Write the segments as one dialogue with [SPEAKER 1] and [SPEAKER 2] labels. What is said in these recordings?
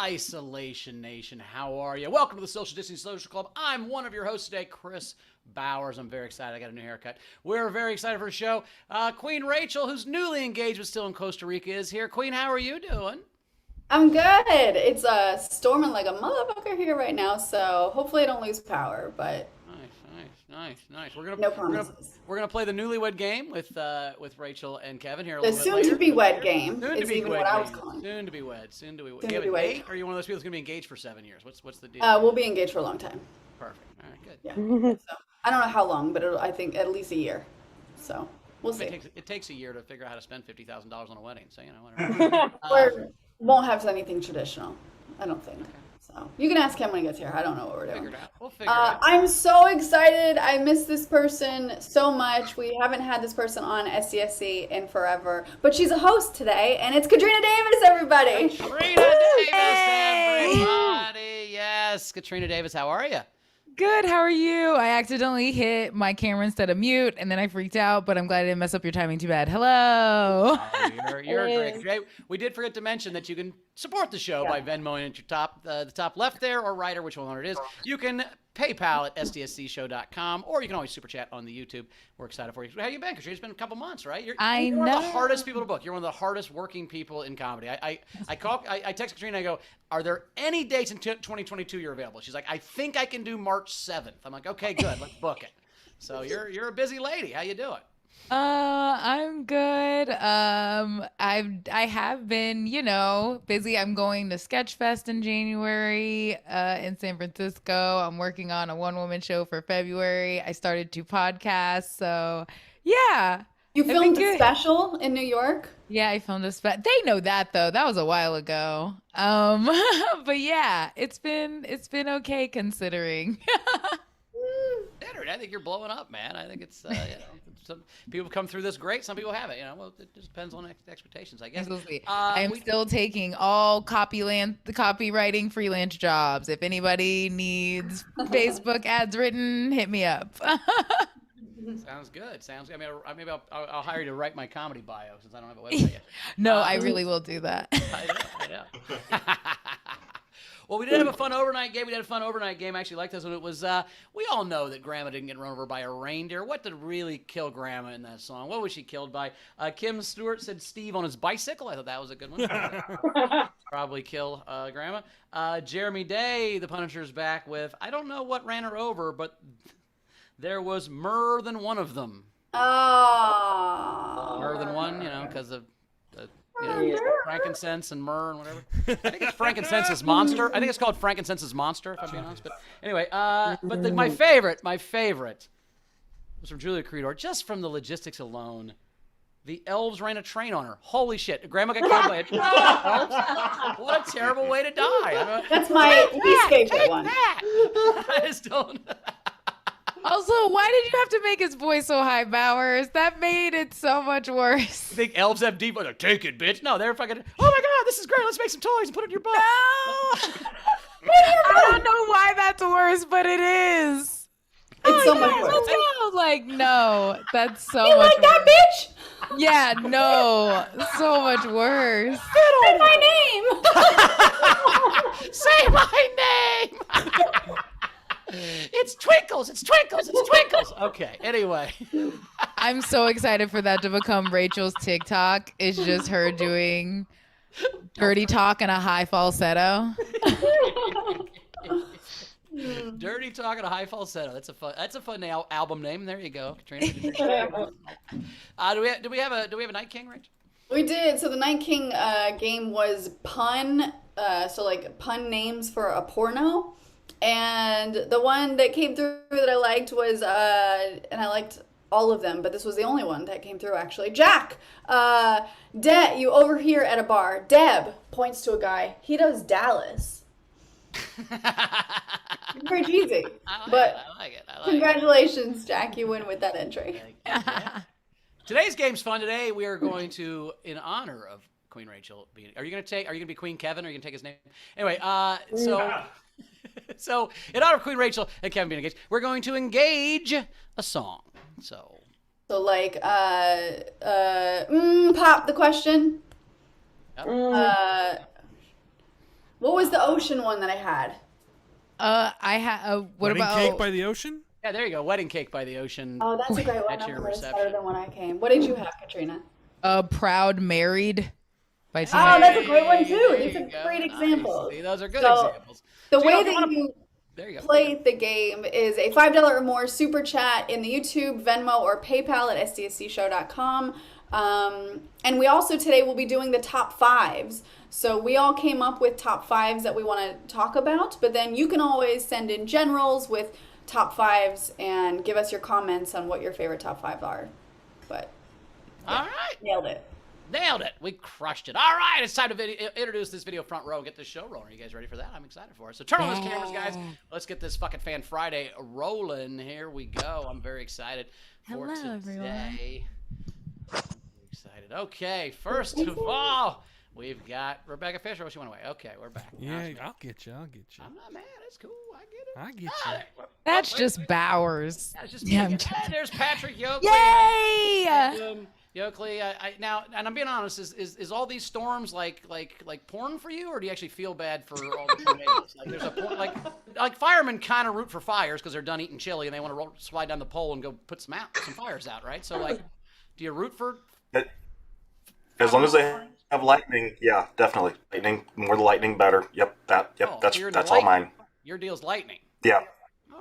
[SPEAKER 1] Isolation Nation, how are you? Welcome to the Social Distancing Social Club. I'm one of your hosts today, Chris Bowers. I'm very excited. I got a new haircut. We're very excited for the show. Queen Rachel, who's newly engaged but still in Costa Rica, is here. Queen, how are you doing?
[SPEAKER 2] I'm good. It's storming like a motherfucker here right now, so hopefully I don't lose power, but
[SPEAKER 1] Nice. We're gonna
[SPEAKER 2] no
[SPEAKER 1] we're gonna
[SPEAKER 2] promises.
[SPEAKER 1] we're gonna play the Newlywed Game with Rachel and Kevin here a
[SPEAKER 2] The
[SPEAKER 1] little bit
[SPEAKER 2] soon to
[SPEAKER 1] later.
[SPEAKER 2] be wed game
[SPEAKER 1] Soon to
[SPEAKER 2] is
[SPEAKER 1] be
[SPEAKER 2] even
[SPEAKER 1] wed
[SPEAKER 2] what I was
[SPEAKER 1] game.
[SPEAKER 2] calling.
[SPEAKER 1] Soon to be wed. Soon to be wed.
[SPEAKER 2] Soon
[SPEAKER 1] You
[SPEAKER 2] to
[SPEAKER 1] have
[SPEAKER 2] be
[SPEAKER 1] a
[SPEAKER 2] wed.
[SPEAKER 1] date, or are you one of those people that's gonna be engaged for 7 years? What's the deal?
[SPEAKER 2] We'll be engaged for a long time.
[SPEAKER 1] Perfect. All right, good.
[SPEAKER 2] Yeah. So I don't know how long, but I think at least a year. So we'll
[SPEAKER 1] It
[SPEAKER 2] see.
[SPEAKER 1] takes it takes a year to figure out how to spend $50,000 on a wedding. So whatever.
[SPEAKER 2] Or won't have anything traditional. I don't think. So you can ask him when he gets here. I don't know what we're doing.
[SPEAKER 1] Figure it out. We'll figure it out.
[SPEAKER 2] I'm so excited. I miss this person so much. We haven't had this person on SDSC in forever, but she's a host today, and it's Katrina Davis, everybody.
[SPEAKER 1] Katrina Davis,
[SPEAKER 3] Hey!
[SPEAKER 1] everybody. Yes, Katrina Davis. How are you?
[SPEAKER 3] Good, how are you? I accidentally hit my camera instead of mute, and then I freaked out, but I'm glad I didn't mess up your timing too bad. Hello.
[SPEAKER 1] Oh, you're great. We did forget to mention that you can support the show by Venmoing at your the top left there, or right, or which one it is. You can PayPal at sdscshow.com, or you can always super chat on the YouTube. We're excited for you. How you been? Because it's been a couple months, right?
[SPEAKER 3] I
[SPEAKER 1] You're one of the
[SPEAKER 3] know.
[SPEAKER 1] hardest people to book. You're one of the hardest working people in comedy. I text Katrina. I go, are there any dates in 2022 you're available? She's like, I think I can do March 7th. I'm like, okay, good. Let's book it. So you're a busy lady. How you doing?
[SPEAKER 3] I'm good. I have been, busy. I'm going to Sketchfest in January, in San Francisco. I'm working on a one-woman show for February. I started 2 podcasts, so yeah.
[SPEAKER 2] You
[SPEAKER 3] I've been
[SPEAKER 2] filmed a
[SPEAKER 3] good.
[SPEAKER 2] special in New York.
[SPEAKER 3] Yeah, I filmed They know that though. That was a while ago. But yeah, it's been okay considering.
[SPEAKER 1] Better. I think you're blowing up, man. I think it's some people come through this great. Some people haven't. Well, it just depends on expectations, I guess.
[SPEAKER 3] We'll see. I am still taking all the copywriting freelance jobs. If anybody needs Facebook ads written, hit me up.
[SPEAKER 1] Sounds good. I mean, maybe I'll hire you to write my comedy bio since I don't have a website yet.
[SPEAKER 3] No, I really will do that.
[SPEAKER 1] I know. Well, we did have a fun overnight game. I actually liked this one. It was, we all know that Grandma didn't get run over by a reindeer. What did really kill Grandma in that song? What was she killed by? Kim Stewart said Steve on his bicycle. I thought that was a good one. Probably kill Grandma. Jeremy Day, the Punisher's back with, I don't know what ran her over, but there was more than one of them.
[SPEAKER 2] Oh.
[SPEAKER 1] More than one, because of frankincense and myrrh and whatever. I think it's frankincense's monster. I think it's called frankincense's monster, if I'm being honest. But anyway, my favorite was from Julia Creedor. Just from the logistics alone, the elves ran a train on her. Holy shit! Grandma got killed by elves. What a terrible way to die.
[SPEAKER 2] That's my least favorite one.
[SPEAKER 1] I just don't.
[SPEAKER 3] Also, why did you have to make his voice so high, Bowers? That made it so much worse.
[SPEAKER 1] You think elves have deep? Like, take it, bitch. No, they're fucking. Oh my god, this is great. Let's make some toys and put it in your butt.
[SPEAKER 3] No! I don't know why that's worse, but it is.
[SPEAKER 2] It's so much
[SPEAKER 3] yeah,
[SPEAKER 2] worse.
[SPEAKER 3] let's go. Like, no, that's so
[SPEAKER 2] You
[SPEAKER 3] much
[SPEAKER 2] like that,
[SPEAKER 3] worse.
[SPEAKER 2] bitch?
[SPEAKER 3] Yeah, no, so much worse.
[SPEAKER 2] Say my name.
[SPEAKER 1] Say my name. It's Twinkles. Okay. Anyway.
[SPEAKER 3] I'm so excited for that to become Rachel's TikTok. It's just her doing dirty talk in a high falsetto.
[SPEAKER 1] Dirty talk and a high falsetto. That's a fun album name. There you go, Katrina. Do we have a Night King, Rich?
[SPEAKER 2] We did. So the Night King game was pun. So like pun names for a porno. And the one that came through that I liked was, and I liked all of them, but this was the only one that came through actually. Jack, you overhear at a bar. Deb points to a guy. He does Dallas. Very cheesy. But
[SPEAKER 1] I like it.
[SPEAKER 2] congratulations, Jack. You win with that entry.
[SPEAKER 1] Yeah. Today's game's fun. Today we are going to, in honor of Queen Rachel, are you going to be Queen Kevin, or are you going to take his name? Anyway, so in honor of Queen Rachel and Kevin being engaged, we're going to engage a song. So
[SPEAKER 2] like, pop the question.
[SPEAKER 1] Yep.
[SPEAKER 2] What was the ocean one that I had?
[SPEAKER 3] I had. What
[SPEAKER 4] Wedding
[SPEAKER 3] about
[SPEAKER 4] cake by the ocean?
[SPEAKER 1] Yeah, there you go. Wedding cake by the ocean.
[SPEAKER 2] Oh, that's a great one.
[SPEAKER 1] At your
[SPEAKER 2] That's better
[SPEAKER 1] reception.
[SPEAKER 2] than when I came. What did you have, Katrina?
[SPEAKER 3] Proud Married by
[SPEAKER 2] Oh,
[SPEAKER 3] Tina.
[SPEAKER 2] that's a great one too.
[SPEAKER 1] There
[SPEAKER 2] These
[SPEAKER 1] you
[SPEAKER 2] are
[SPEAKER 1] go.
[SPEAKER 2] great
[SPEAKER 1] Nice.
[SPEAKER 2] examples.
[SPEAKER 1] See, those are good
[SPEAKER 2] So,
[SPEAKER 1] examples.
[SPEAKER 2] The
[SPEAKER 1] So,
[SPEAKER 2] way
[SPEAKER 1] you know,
[SPEAKER 2] that
[SPEAKER 1] if wanna-
[SPEAKER 2] you
[SPEAKER 1] There you go.
[SPEAKER 2] play the game is a $5 or more super chat in the YouTube, Venmo, or PayPal at sdscshow.com. And we also today will be doing the top fives. So we all came up with top fives that we want to talk about, but then you can always send in generals with top fives and give us your comments on what your favorite top five are. But
[SPEAKER 1] All right.
[SPEAKER 2] nailed it.
[SPEAKER 1] Nailed it. We crushed it. All right. It's time to introduce this video front row and get this show rolling. Are you guys ready for that? I'm excited for it. So turn on those cameras, guys. Let's get this fucking Fan Friday rolling. Here we go. I'm very excited for
[SPEAKER 3] Hello,
[SPEAKER 1] today. Excited. Okay. First of all, we've got Rebecca Fisher. Oh, she went away. Okay. We're back.
[SPEAKER 4] Yeah, I'll get you. I'll get you.
[SPEAKER 1] I'm not mad. It's cool. I get it.
[SPEAKER 4] I get
[SPEAKER 1] All
[SPEAKER 4] you.
[SPEAKER 1] right.
[SPEAKER 3] That's
[SPEAKER 1] Wait,
[SPEAKER 3] just Bowers.
[SPEAKER 1] yeah, it's just
[SPEAKER 3] Yeah, I'm
[SPEAKER 1] hey, there's Patrick Yoakley.
[SPEAKER 3] Yay!
[SPEAKER 1] Yoakley, now, and I'm being honest, is all these storms like porn for you, or do you actually feel bad for all the tornadoes? Like there's a porn, like firemen kind of root for fires because they're done eating chili and they want to slide down the pole and go put some fires out, right? So like, do you root for?
[SPEAKER 5] As long as they have lightning, yeah, definitely. Lightning, more the lightning, better. Yep,
[SPEAKER 1] Oh,
[SPEAKER 5] that's
[SPEAKER 1] so you're into
[SPEAKER 5] all
[SPEAKER 1] lightning.
[SPEAKER 5] mine.
[SPEAKER 1] Your deal's lightning.
[SPEAKER 5] Yeah.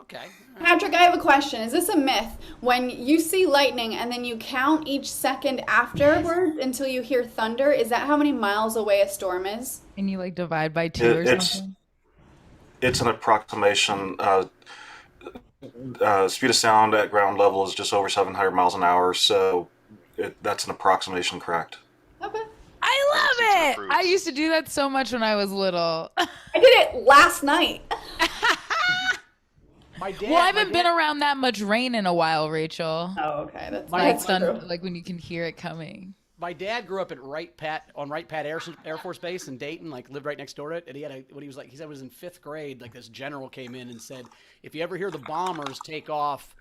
[SPEAKER 1] Okay.
[SPEAKER 2] Patrick, I have a question. Is this a myth? When you see lightning and then you count each second afterwards until you hear thunder, is that how many miles away a storm is?
[SPEAKER 3] And you like divide by 2 or
[SPEAKER 5] It's
[SPEAKER 3] something?
[SPEAKER 5] it's an approximation. Speed of sound at ground level is just over 700 miles an hour, so that's an approximation, correct?
[SPEAKER 2] Okay.
[SPEAKER 3] I love it.
[SPEAKER 6] fruits.
[SPEAKER 3] I used to do that so much when I was little.
[SPEAKER 2] I did it last night.
[SPEAKER 1] My dad.
[SPEAKER 3] Well, I
[SPEAKER 1] my
[SPEAKER 3] haven't been
[SPEAKER 1] dad-
[SPEAKER 3] around that much rain in a while, Rachel.
[SPEAKER 2] Oh, okay. That's
[SPEAKER 3] Like
[SPEAKER 2] that's
[SPEAKER 3] thunder,
[SPEAKER 2] true.
[SPEAKER 3] like when you can hear it coming.
[SPEAKER 1] My dad grew up at Wright Pat Air Force Base in Dayton, like lived right next door to it. And he had what he was like, he said it was in 5th grade, like this general came in and said, if you ever hear the bombers take off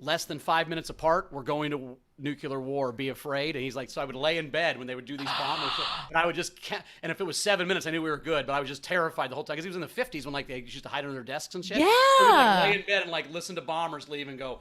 [SPEAKER 1] less than 5 minutes apart, we're going to nuclear war, be afraid. And he's like, so I would lay in bed when they would do these bombers. And I would just, and if it was 7 minutes, I knew we were good, but I was just terrified the whole time. Because he was in the 50s when like they used to hide under their desks and shit.
[SPEAKER 3] Yeah.
[SPEAKER 1] So we'd, like, lay in bed and like listen to bombers leave and go,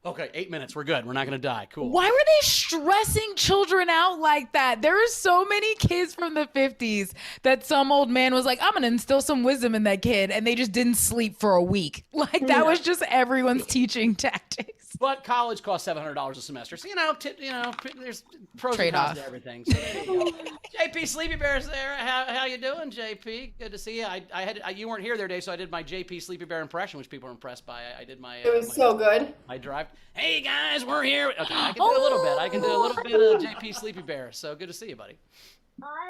[SPEAKER 1] okay, 8 minutes, we're good. We're not going to die. Cool.
[SPEAKER 3] Why were they stressing children out like that? There are so many kids from the 50s that some old man was like, I'm going to instill some wisdom in that kid. And they just didn't sleep for a week. Like that was just everyone's teaching tactics.
[SPEAKER 1] But college costs $700 a semester, so there's pros and cons
[SPEAKER 3] Trade-off.
[SPEAKER 1] to everything. So there you go. JP Sleepy Bear's there. How you doing, JP? Good to see you. You weren't here the other day, so I did my JP Sleepy Bear impression, which people were impressed by. I did my.
[SPEAKER 2] It was so good.
[SPEAKER 1] I drive. Hey guys, we're here. Okay, I can do a little bit. I can do a little bit of JP Sleepy Bear. So good to see you, buddy.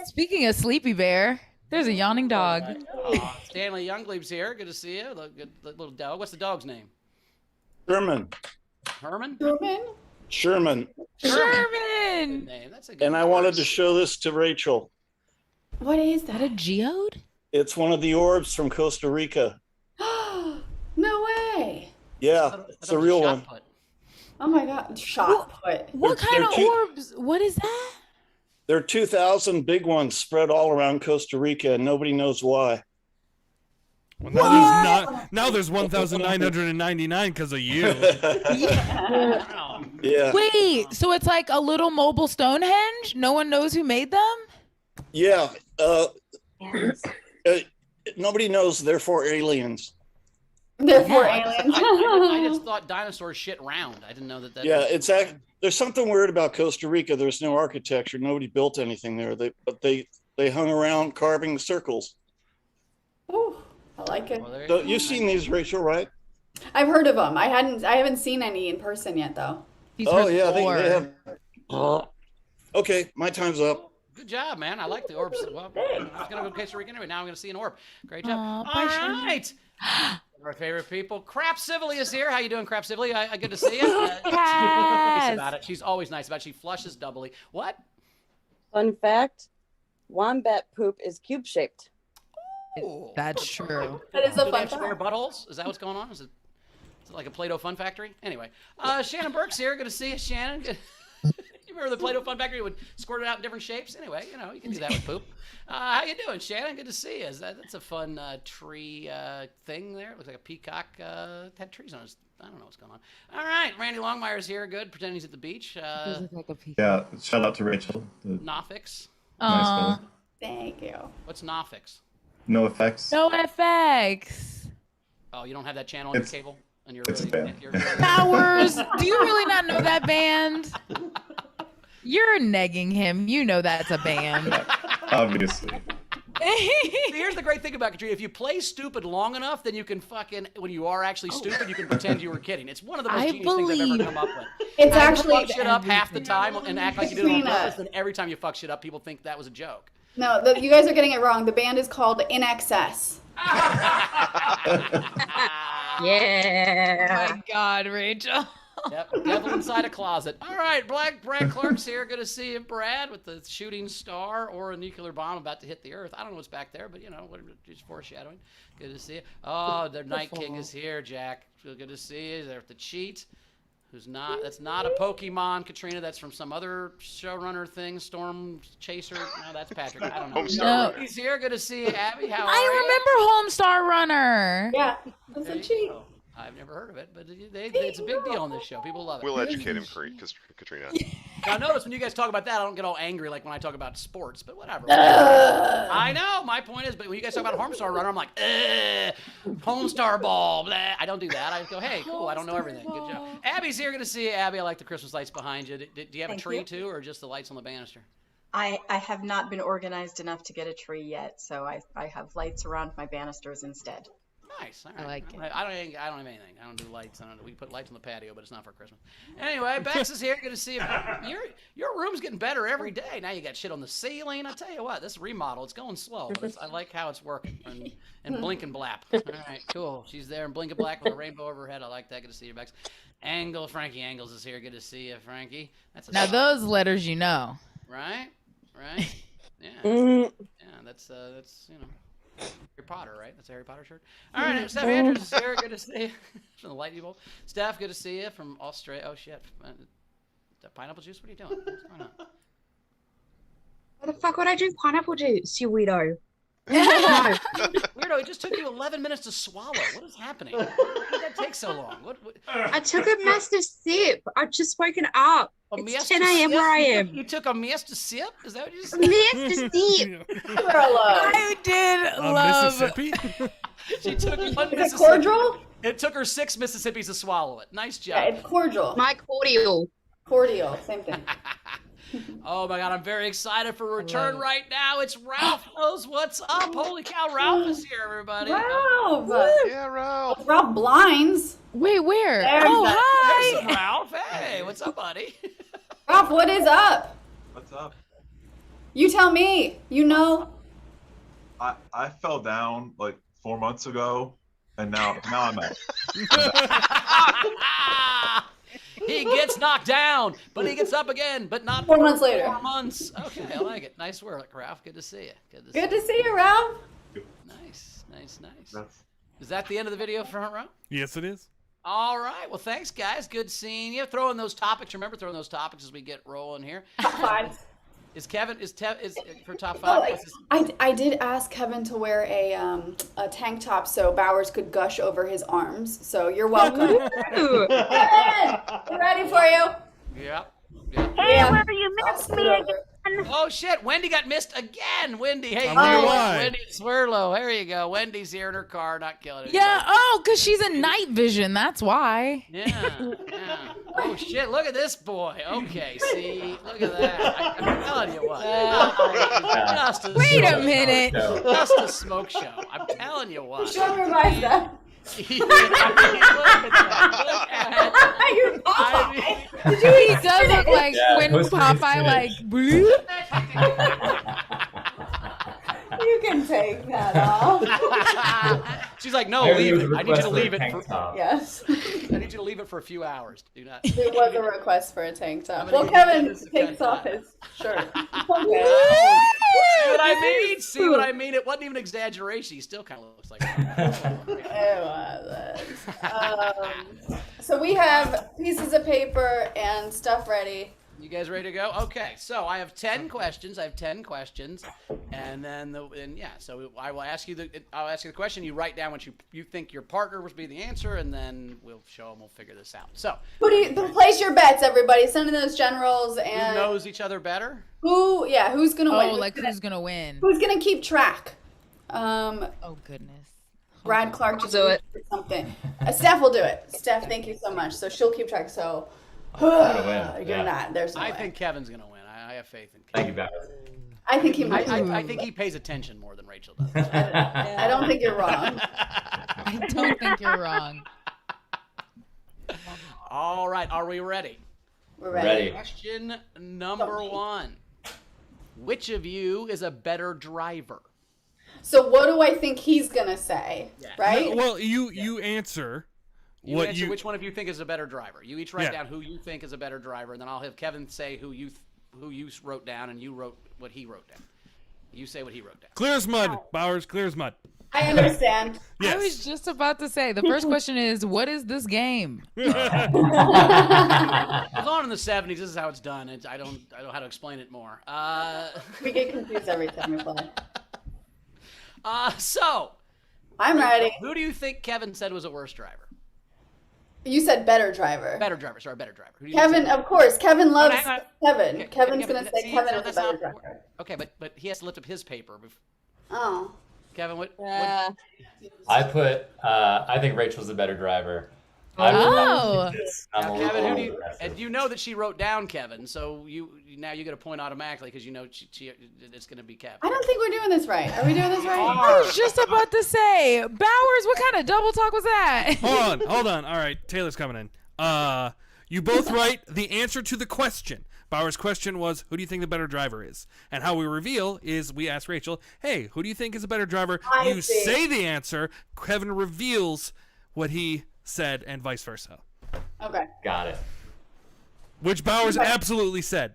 [SPEAKER 3] Speaking of Sleepy Bear, there's a yawning dog.
[SPEAKER 1] Oh, Stanley Youngleib's here. Good to see you. Good little dog. What's the dog's name?
[SPEAKER 6] Sherman.
[SPEAKER 1] Herman.
[SPEAKER 6] Sherman.
[SPEAKER 1] Good
[SPEAKER 3] Sherman!
[SPEAKER 1] name. That's a good.
[SPEAKER 6] And I wanted to show this to Rachel.
[SPEAKER 2] What is
[SPEAKER 3] Is that
[SPEAKER 2] that?
[SPEAKER 3] a geode?
[SPEAKER 6] It's one of the orbs from Costa Rica.
[SPEAKER 2] No way.
[SPEAKER 6] Yeah, it's a real one.
[SPEAKER 2] Oh my god. Shot put.
[SPEAKER 3] What
[SPEAKER 6] They're
[SPEAKER 3] kind of
[SPEAKER 6] cute.
[SPEAKER 3] orbs? What is that?
[SPEAKER 6] There are 2,000 big ones spread all around Costa Rica, and nobody knows why.
[SPEAKER 4] Well, now there's 1,999 because of you.
[SPEAKER 6] Yeah.
[SPEAKER 3] Wait, so it's like a little mobile Stonehenge? No one knows who made them?
[SPEAKER 6] Yeah. Nobody knows, therefore aliens.
[SPEAKER 2] Therefore,
[SPEAKER 3] Yeah.
[SPEAKER 2] aliens.
[SPEAKER 1] I just thought dinosaurs shit round. I didn't know that.
[SPEAKER 6] Yeah,
[SPEAKER 1] was-
[SPEAKER 6] there's something weird about Costa Rica. There's no architecture. Nobody built anything there. They hung around carving circles.
[SPEAKER 2] Ooh, I like it.
[SPEAKER 1] Well, there you
[SPEAKER 6] So
[SPEAKER 1] go.
[SPEAKER 6] you've seen these, Rachel, right?
[SPEAKER 2] I've heard of them. I haven't seen any in person yet, though.
[SPEAKER 3] He's
[SPEAKER 6] Oh
[SPEAKER 3] heard
[SPEAKER 6] yeah,
[SPEAKER 3] lore.
[SPEAKER 6] they have. Okay, my time's up.
[SPEAKER 1] Good job, man. I like the orbs. Well, I was gonna go to Costa Rica anyway. Now I'm gonna see an orb. Great job.
[SPEAKER 3] Aw,
[SPEAKER 1] All
[SPEAKER 3] bye, Shannon.
[SPEAKER 1] right. Our favorite people. Crap Civilly is here. How you doing, Crap Civilly? Good to see you. Nice
[SPEAKER 3] Yes.
[SPEAKER 1] about it. She's always nice about it. She flushes doubly. What?
[SPEAKER 7] Fun fact, wombat poop is cube-shaped.
[SPEAKER 1] Ooh.
[SPEAKER 3] That's true.
[SPEAKER 2] That is
[SPEAKER 1] Do
[SPEAKER 2] a
[SPEAKER 1] they
[SPEAKER 2] fun
[SPEAKER 1] have square
[SPEAKER 2] fact.
[SPEAKER 1] buttholes? Is that what's going on? Is it like a Play-Doh fun factory? Anyway, Shannon Burke's here. Good to see you, Shannon. Good. remember the Play-Doh Fun Factory would squirt it out in different shapes? Anyway, you know, you can do that with poop. How you doing, Shannon? Good to see you. That's a fun tree thing there. It looks like a peacock had trees on his. I don't know what's going on. All right, Randy Longmire's here. Good, pretending he's at the beach.
[SPEAKER 8] Yeah, shout out to Rachel.
[SPEAKER 1] Nofix.
[SPEAKER 8] Nice fellow.
[SPEAKER 2] Thank you.
[SPEAKER 1] What's Nofix?
[SPEAKER 8] No effects.
[SPEAKER 3] No FX.
[SPEAKER 1] Oh, you don't have that channel on your cable? And
[SPEAKER 8] it's a band.
[SPEAKER 3] Powers, do you really not know that band? You're negging him. You know that's a band.
[SPEAKER 8] Obviously.
[SPEAKER 1] See, here's the great thing about Katrina. If you play stupid long enough, then you can fucking, when you are actually stupid, you can pretend you were kidding. It's one of the most genius things I've ever come up with.
[SPEAKER 2] It's
[SPEAKER 1] You
[SPEAKER 2] actually
[SPEAKER 1] fuck shit up half the time and act like you did it on
[SPEAKER 2] Katrina.
[SPEAKER 1] purpose, then every time you fuck shit up, people think that was a joke.
[SPEAKER 2] No, you guys are getting it wrong. The band is called In Excess.
[SPEAKER 7] Yeah.
[SPEAKER 3] Oh my God, Rachel.
[SPEAKER 1] Yep, devil inside a closet. All right, Brad Clark's here. Good to see you, Brad, with the shooting star or a nuclear bomb about to hit the Earth. I don't know what's back there, but you know, just foreshadowing. Good to see you. Oh, the Night King is here, Jack. Good to see you. There with the cheat. Who's not? That's not a Pokemon, Katrina. That's from some other showrunner thing. Storm Chaser. No, that's Patrick. I don't know.
[SPEAKER 9] Homestar Runner.
[SPEAKER 1] He's here. Good to see you, Abby. How are
[SPEAKER 3] I
[SPEAKER 1] you?
[SPEAKER 3] remember Homestar Runner.
[SPEAKER 2] Yeah, that's
[SPEAKER 1] There
[SPEAKER 2] a
[SPEAKER 1] you
[SPEAKER 2] cheat.
[SPEAKER 1] go. I've never heard of it, but it's a big deal on this show. People love it.
[SPEAKER 9] We'll educate him, Katrina.
[SPEAKER 1] Now, notice when you guys talk about that, I don't get all angry like when I talk about sports, but whatever. I know. My point is, but when you guys talk about Homestar Runner, I'm like, Homestar Ball. Blah. I don't do that. I go, hey, cool. I don't know everything. Good job. Abby's here. Good to see you, Abby. I like the Christmas lights behind you. Do you have a tree too, or just the lights on the banister?
[SPEAKER 10] I have not been organized enough to get a tree yet, so I have lights around my banisters instead.
[SPEAKER 1] Nice. All right.
[SPEAKER 3] I like it.
[SPEAKER 1] I don't have anything. I don't do lights. We put lights on the patio, but it's not for Christmas. Anyway, Bex is here. Good to see you. Your room's getting better every day. Now you got shit on the ceiling. I tell you what, this remodel, it's going slow. But I like how it's working. And blink and blap. All right, cool. She's there and blink and black with a rainbow over her head. I like that. Good to see you, Bex. Frankie Angles is here. Good to see you, Frankie. That's a
[SPEAKER 3] Now
[SPEAKER 1] song,
[SPEAKER 3] those letters, you know.
[SPEAKER 1] right? Yeah. Yeah. That's you know. Harry Potter, right? That's a Harry Potter shirt. All right, Steph Andrews is here. Good to see you. From the Lightning Bolt. Steph, good to see you from Australia. Oh, shit. That pineapple juice? What are you doing? What's going on?
[SPEAKER 11] Why the fuck would I drink pineapple juice, you weirdo?
[SPEAKER 1] Weirdo, it just took you 11 minutes to swallow. What is happening? Why did that take so long? What?
[SPEAKER 11] I took a massive sip. I've just woken up. It's 10 a.m.
[SPEAKER 1] sip?
[SPEAKER 11] where I am.
[SPEAKER 1] You took a miesta sip? Is that what you said?
[SPEAKER 11] Massive sip.
[SPEAKER 3] I did love.
[SPEAKER 4] Mississippi?
[SPEAKER 1] She took one
[SPEAKER 2] Is it
[SPEAKER 1] Mississippi.
[SPEAKER 2] cordial?
[SPEAKER 1] It took her 6 Mississippis to swallow it. Nice job.
[SPEAKER 2] Yeah, it's cordial.
[SPEAKER 11] My cordial.
[SPEAKER 2] Cordial, same thing.
[SPEAKER 1] Oh my God, I'm very excited for a return right now. It's Ralph knows what's up. Holy cow, Ralph is here, everybody.
[SPEAKER 2] Ralph!
[SPEAKER 9] Yeah, Ralph.
[SPEAKER 2] Ralph Blinds.
[SPEAKER 3] Wait, where?
[SPEAKER 2] There's
[SPEAKER 3] Oh,
[SPEAKER 2] that-
[SPEAKER 3] hi.
[SPEAKER 1] There's some Ralph. Hey, what's up, buddy?
[SPEAKER 2] Ralph, what is up?
[SPEAKER 12] What's up?
[SPEAKER 2] You tell me. You know.
[SPEAKER 12] I fell down like 4 months ago, and now I'm out.
[SPEAKER 1] He gets knocked down, but he gets up again, but not
[SPEAKER 2] 4 months later.
[SPEAKER 1] 4 months. Okay, I like it. Nice work, Ralph. Good to see you.
[SPEAKER 2] Good to see you, Ralph.
[SPEAKER 1] Nice.
[SPEAKER 12] That's-
[SPEAKER 1] Is that the end of the video, front row?
[SPEAKER 4] Yes, it is.
[SPEAKER 1] All right. Well, thanks, guys. Good seeing you. Throw in those topics. Remember, throwing those topics as we get rolling here.
[SPEAKER 2] Top 5.
[SPEAKER 1] Is for top
[SPEAKER 2] Oh,
[SPEAKER 1] 5?
[SPEAKER 2] I did ask Kevin to wear a tank top so Bowers could gush over his arms. So you're welcome. Kevin, we're ready for you.
[SPEAKER 1] Yep.
[SPEAKER 11] Hey, where you missed me again?
[SPEAKER 1] Oh shit! Wendy got missed again. Wendy, hey,
[SPEAKER 4] why.
[SPEAKER 1] Wendy Swirlo. There you go. Wendy's here in her car, not killing it.
[SPEAKER 3] Yeah. Oh, because she's in night vision. That's why.
[SPEAKER 1] Yeah. Oh shit! Look at this boy. Okay, see, look at that. I'm telling you what. Just a
[SPEAKER 3] Wait a
[SPEAKER 1] smoke
[SPEAKER 3] minute.
[SPEAKER 1] show. Just a smoke show. I'm telling you what.
[SPEAKER 2] Show me your bicep.
[SPEAKER 1] Look at that.
[SPEAKER 2] Your
[SPEAKER 1] I mean,
[SPEAKER 2] Popeye. Did you
[SPEAKER 3] He does look like when Popeye like. bloop.
[SPEAKER 2] You can take that off.
[SPEAKER 1] She's like, no, leave it. I need you to leave it for.
[SPEAKER 2] Yes.
[SPEAKER 1] I need you to leave it for a few hours. Do not.
[SPEAKER 2] There was a request for a tank top.
[SPEAKER 1] I'm
[SPEAKER 2] Well,
[SPEAKER 1] gonna
[SPEAKER 2] Kevin
[SPEAKER 1] use this
[SPEAKER 2] takes
[SPEAKER 1] again.
[SPEAKER 2] off his shirt.
[SPEAKER 1] See what I mean? See what I mean? It wasn't even exaggeration. He still kind of looks like
[SPEAKER 2] It was. So we have pieces of paper and stuff ready.
[SPEAKER 1] You guys ready to go? Okay, so I have 10 questions. And then so I will ask you I'll ask you the question. You write down what you think your partner would be the answer, and then we'll show them. We'll figure this out. So,
[SPEAKER 2] place your bets, everybody. Send in those generals and
[SPEAKER 1] who knows each other better?
[SPEAKER 2] Who's gonna win?
[SPEAKER 3] Who's gonna win?
[SPEAKER 2] Who's gonna keep track?
[SPEAKER 3] Oh goodness.
[SPEAKER 2] Brad Clark just do something. Steph will do it. Steph, thank you so much. So she'll keep track. So you're not. There's no way.
[SPEAKER 1] I think Kevin's gonna win. I have faith in Kevin.
[SPEAKER 13] Thank you, Bowers.
[SPEAKER 2] I think he might.
[SPEAKER 1] I think he pays attention more than Rachel does.
[SPEAKER 2] I don't think you're wrong.
[SPEAKER 3] I don't think you're wrong.
[SPEAKER 1] All right, are we ready?
[SPEAKER 2] We're ready.
[SPEAKER 1] Question number 1. Which of you is a better driver?
[SPEAKER 2] So what do I think he's gonna say?
[SPEAKER 1] Yeah.
[SPEAKER 2] Right?
[SPEAKER 4] No, well, you answer.
[SPEAKER 1] Which one of you think is a better driver? You each write down who you think is a better driver, and then I'll have Kevin say who you wrote down, and you wrote what he wrote down. You say what he wrote down.
[SPEAKER 4] Clear as mud, Bowers. Clear as mud.
[SPEAKER 2] I understand.
[SPEAKER 4] Yes.
[SPEAKER 3] I was just about to say the first question is, what is this game?
[SPEAKER 1] It was on in the 70s. This is how it's done. I don't know how to explain it more.
[SPEAKER 2] We get confused every time we play.
[SPEAKER 1] So
[SPEAKER 2] I'm ready.
[SPEAKER 1] Who do you think Kevin said was a worse driver?
[SPEAKER 2] You said better driver.
[SPEAKER 1] Better driver. Sorry, better driver. Who do you
[SPEAKER 2] Kevin,
[SPEAKER 1] think?
[SPEAKER 2] of course. Kevin loves Kevin.
[SPEAKER 1] Okay,
[SPEAKER 2] Kevin's
[SPEAKER 1] yeah,
[SPEAKER 2] gonna
[SPEAKER 1] but
[SPEAKER 2] say
[SPEAKER 1] see,
[SPEAKER 2] Kevin
[SPEAKER 1] so
[SPEAKER 2] is a
[SPEAKER 1] that's
[SPEAKER 2] better
[SPEAKER 1] not-
[SPEAKER 2] driver.
[SPEAKER 1] Okay, but he has to lift up his paper.
[SPEAKER 2] Oh.
[SPEAKER 1] Kevin, what?
[SPEAKER 13] I think Rachel's the better driver.
[SPEAKER 3] Oh.
[SPEAKER 1] Now, Kevin, who do you? And you know that she wrote down Kevin, so you get a point automatically because you know it's going to be Kevin.
[SPEAKER 2] I don't think we're doing this right. Are we doing this right?
[SPEAKER 3] I was just about to say, Bowers, what kind of double talk was that?
[SPEAKER 4] Hold on. All right, Taylor's coming in. You both write the answer to the question. Bauer's question was, who do you think the better driver is? And how we reveal is we ask Rachel, hey, who do you think is a better driver? You say the answer. Kevin reveals what he said and vice versa.
[SPEAKER 2] Okay.
[SPEAKER 13] Got it.
[SPEAKER 4] Which Bowers absolutely said.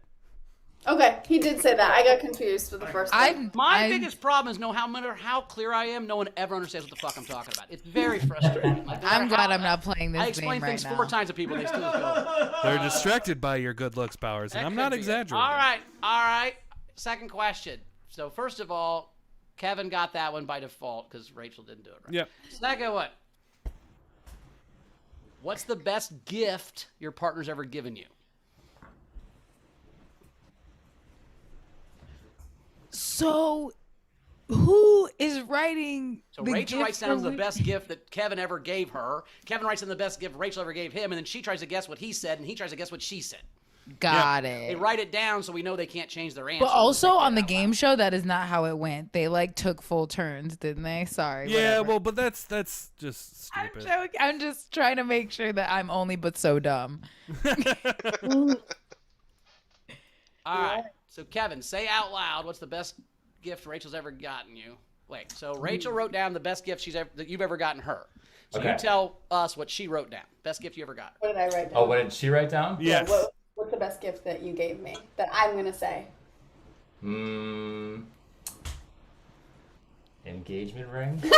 [SPEAKER 2] Okay, he did say that. I got confused with the first one.
[SPEAKER 1] My biggest problem is no matter how clear I am, no one ever understands what the fuck I'm talking about. It's very frustrating. Like,
[SPEAKER 3] I'm glad I'm not playing this
[SPEAKER 1] I
[SPEAKER 3] game
[SPEAKER 1] explain
[SPEAKER 3] right
[SPEAKER 1] things
[SPEAKER 3] now.
[SPEAKER 1] 4 times to people, they still go.
[SPEAKER 4] They're distracted by your good looks, Bowers, and I'm not exaggerating.
[SPEAKER 1] All right. Second question. So first of all, Kevin got that one by default because Rachel didn't do it right.
[SPEAKER 4] Yep.
[SPEAKER 1] Second one. What's the best gift your partner's ever given you?
[SPEAKER 3] So, who is writing?
[SPEAKER 1] So
[SPEAKER 3] the
[SPEAKER 1] Rachel
[SPEAKER 3] gift
[SPEAKER 1] writes down
[SPEAKER 3] for
[SPEAKER 1] the best gift that Kevin ever gave her. Kevin writes down the best gift Rachel ever gave him, and then she tries to guess what he said, and he tries to guess what she said.
[SPEAKER 3] Got
[SPEAKER 1] They
[SPEAKER 3] it.
[SPEAKER 1] write it down so we know they can't change their answer.
[SPEAKER 3] But also on the game show, that is not how it went. They took full turns, didn't they? Sorry.
[SPEAKER 4] Yeah,
[SPEAKER 3] whatever.
[SPEAKER 4] well, but that's just stupid.
[SPEAKER 3] I'm just trying to make sure that I'm only but so dumb.
[SPEAKER 1] All right. So Kevin, say out loud what's the best gift Rachel's ever gotten you. Wait. So Rachel wrote down the best gift that you've ever gotten her. So
[SPEAKER 13] Okay.
[SPEAKER 1] you tell us what she wrote down. Best gift you ever got.
[SPEAKER 2] What did I write down?
[SPEAKER 13] Oh, what did she write down?
[SPEAKER 4] Yes.
[SPEAKER 2] What's the best gift that you gave me that I'm gonna say?
[SPEAKER 13] Engagement ring.
[SPEAKER 1] That